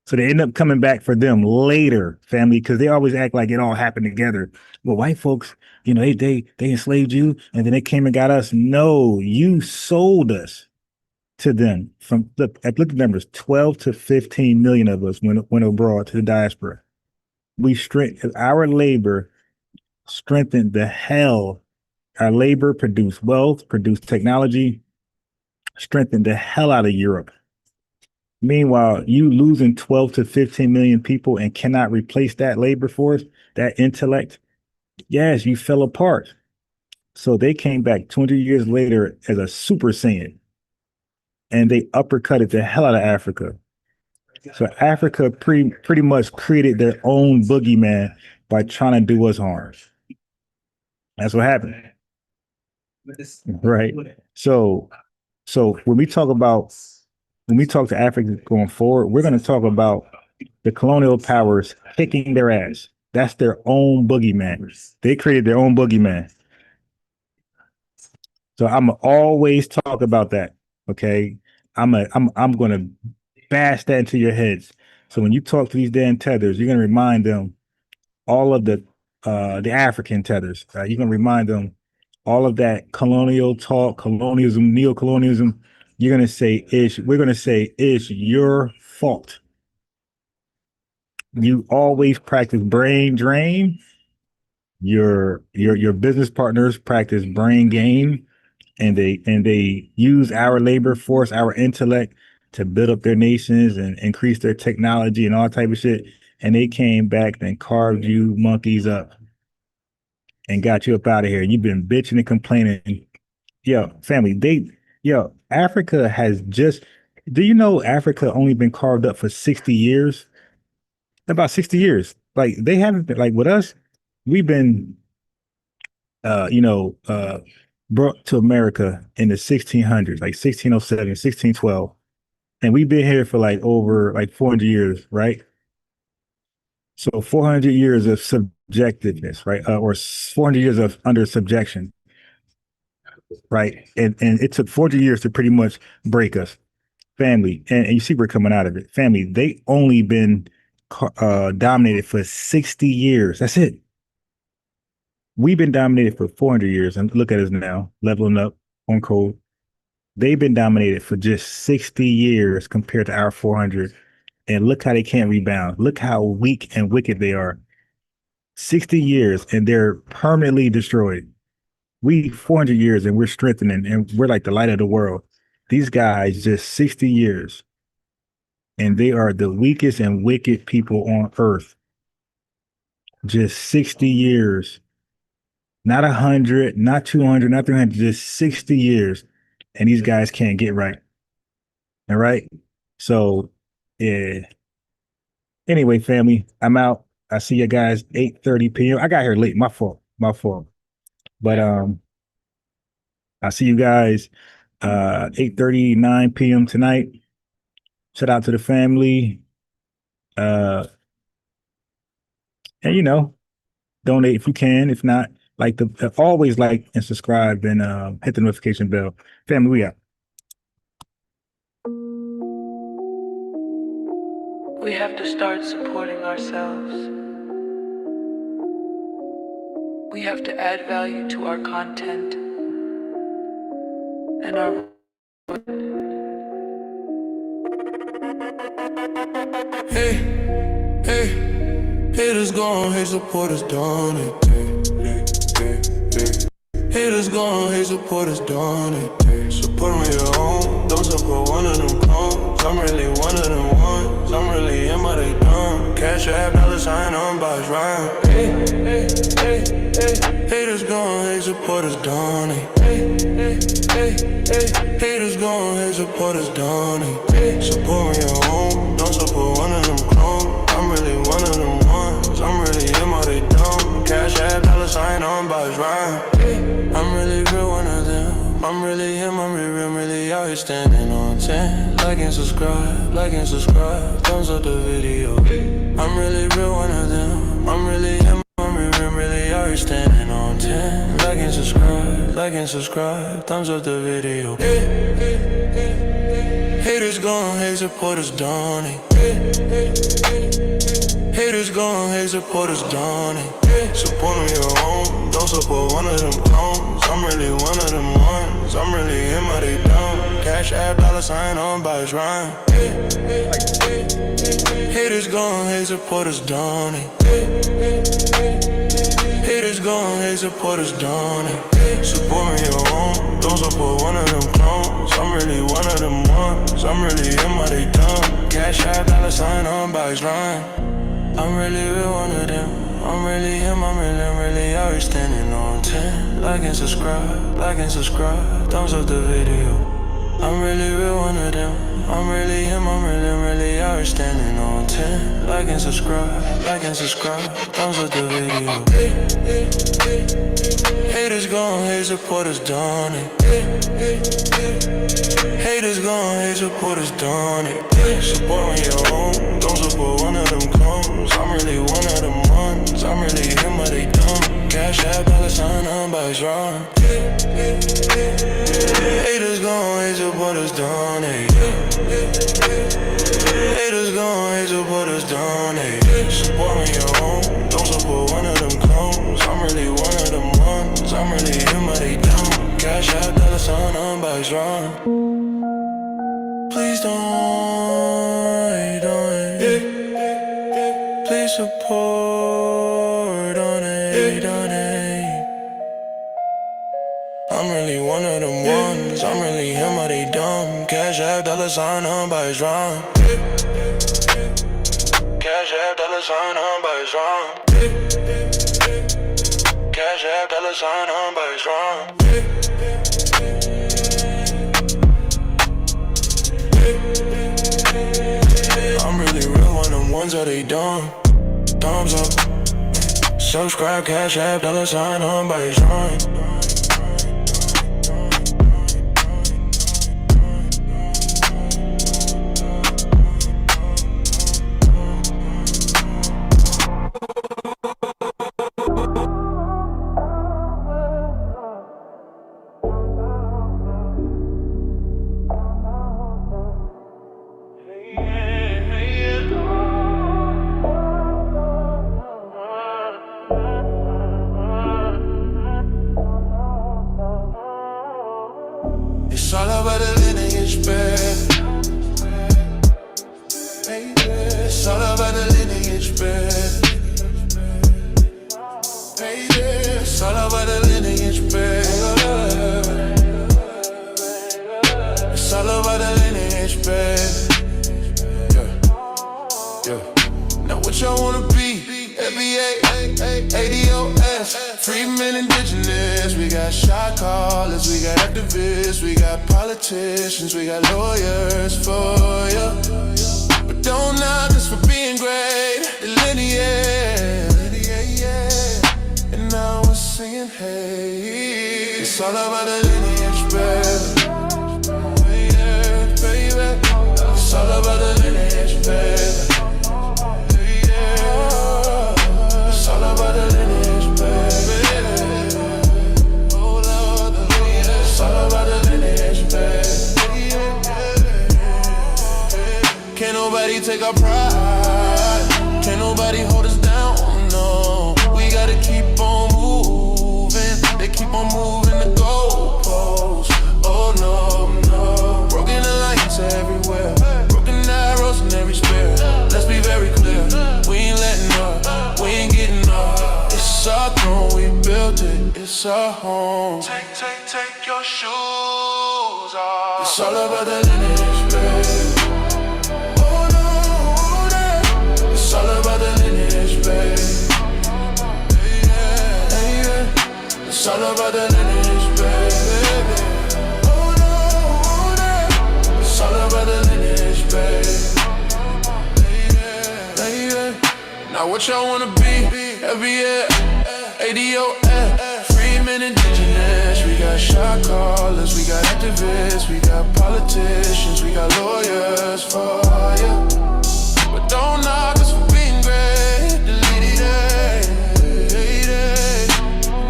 So they end up coming back for them later, family, because they always act like it all happened together. Well, white folks, they enslaved you and then they came and got us. No, you sold us to them. Look at the numbers, 12 to 15 million of us went abroad to the diaspora. Our labor strengthened the hell. Our labor produced wealth, produced technology, strengthened the hell out of Europe. Meanwhile, you losing 12 to 15 million people and cannot replace that labor force, that intellect. Yes, you fell apart. So they came back 200 years later as a super saiyan, and they uppercutted the hell out of Africa. So Africa pretty much created their own boogeyman by trying to do us harm. That's what happened. Right. So when we talk to Africans going forward, we're going to talk about the colonial powers kicking their ass. That's their own boogeyman. They created their own boogeyman. So I'm always talk about that. Okay. I'm going to bash that into your heads. So when you talk to these damn tethers, you're going to remind them all of the African tethers. You're going to remind them all of that colonial talk, colonialism, neocolonialism. We're going to say it's your fault. You always practice brain drain. Your business partners practice brain gain, and they use our labor force, our intellect to build up their nations and increase their technology and all type of shit. And they came back and carved you monkeys up and got you up out of here. You've been bitching and complaining. Yo, family, Africa has just, do you know Africa only been carved up for 60 years? About 60 years. Like they haven't been, like with us, we've been, brought to America in the 1600s, like 1607, 1612. And we've been here for like over like 400 years, right? So 400 years of subjectiveness, right? Or 400 years of under subjection, right? And it took 40 years to pretty much break us, family. And you see we're coming out of it, family. They only been dominated for 60 years. That's it. We've been dominated for 400 years, and look at us now, leveling up on code. They've been dominated for just 60 years compared to our 400. And look how they can't rebound. Look how weak and wicked they are. 60 years and they're permanently destroyed. We 400 years and we're strengthening and we're like the light of the world. These guys just 60 years and they are the weakest and wicked people on earth. Just 60 years. Not 100, not 200, not 300, just 60 years. And these guys can't get right. All right. So, yeah. Anyway, family, I'm out. I see you guys 8:30 p.m. I got here late. My fault. My fault. But I see you guys 8:39 p.m. tonight. Shout out to the family. And donate if you can. If not, always like and subscribe and hit the notification bell. Family, we out. We have to start supporting ourselves. We have to add value to our content and our Haters gone, hate supporters done it. Haters gone, hate supporters done it. Support me at home, don't support one of them clones. I'm really one of them ones. I'm really in my they done. Cash app, $sign on box rhyme. Haters gone, hate supporters done it. Haters gone, hate supporters done it. Support me at home, don't support one of them clones. I'm really one of them ones. I'm really in my they done. Cash app, $sign on box rhyme. I'm really real one of them. I'm really him, I'm really out here standing on 10. Like and subscribe, thumbs up the video. I'm really real one of them. I'm really him, I'm really out here standing on 10. Like and subscribe, thumbs up the video. Haters gone, hate supporters done it. Haters gone, hate supporters done it. Support me at home, don't support one of them clones. I'm really one of them ones. I'm really in my they done. Cash app, $sign on box rhyme. Haters gone, hate supporters done it. Haters gone, hate supporters done it. Support me at home, don't support one of them clones. I'm really one of them ones. I'm really in my they done. Cash app, $sign on box rhyme. I'm really real one of them. I'm really him, I'm really out here standing on 10. Like and subscribe, thumbs up the video. I'm really real one of them. I'm really him, I'm really out here standing on 10. Like and subscribe, thumbs up the video. Haters gone, hate supporters done it. Haters gone, hate supporters done it. Support me at home, don't support one of them clones. I'm really one of them ones. I'm really him, but they dumb. Cash app, $sign on box rhyme. Haters gone, hate supporters done it. Haters gone, hate supporters done it. Support me at home, don't support one of them clones. I'm really one of them ones. I'm really him, but they dumb. Cash app, $sign on box rhyme. Please don't it. Please support on it. I'm really one of them ones. I'm really him, are they dumb? Cash app, dollar sign, by wrong. Cash app, dollar sign, by wrong. Cash app, dollar sign, by wrong. I'm really real, one of them ones, are they dumb? Thumbs up. Subscribe, cash app, dollar sign, by wrong. It's all about the lineage, baby. It's all about the lineage, baby. It's all about the lineage, baby. It's all about the lineage, baby. Yeah. Now what y'all wanna be? FBA, ADOS, Freeman indigenous. We got shot callers, we got activists, we got politicians, we got lawyers for ya. But don't knock us for being great. Delineate, and now we're singing, hey. It's all about the lineage, baby. It's all about the lineage, baby. It's all about the lineage, baby. It's all about the lineage, baby. Can't nobody take our pride. Can't nobody hold us down, no. We gotta keep on moving. They keep on moving the goalposts. Oh no, no. Broken alliance everywhere. Broken arrows in every spirit. Let's be very clear. We ain't letting up. We ain't getting up. It's our throne, we built it. It's our home. Take your shoes off. It's all about the lineage, baby. Oh no. It's all about the lineage, baby. It's all about the lineage, baby. Oh no. It's all about the lineage, baby. Now what y'all wanna be? FBA, ADOS, Freeman indigenous. We got shot callers, we got activists, we got politicians, we got lawyers for ya. But don't knock us for being great. Delete it.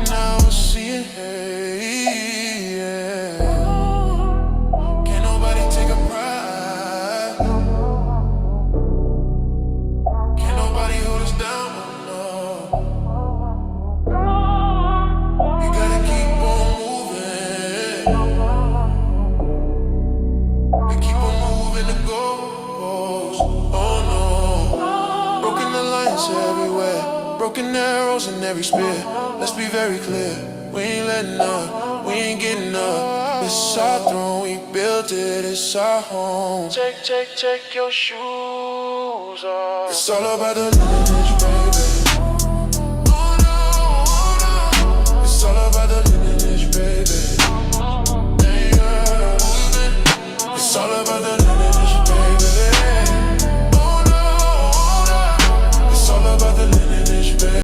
Now we're seeing, hey, yeah. Can't nobody take a pride. Can't nobody hold us down, no. You gotta keep on moving. You keep on moving the goalposts. Oh no. Broken alliance everywhere. Broken arrows in every spear. Let's be very clear. We ain't letting up. We ain't getting up. It's our throne, we built it. It's our home. Take your shoes off. It's all about the lineage, baby.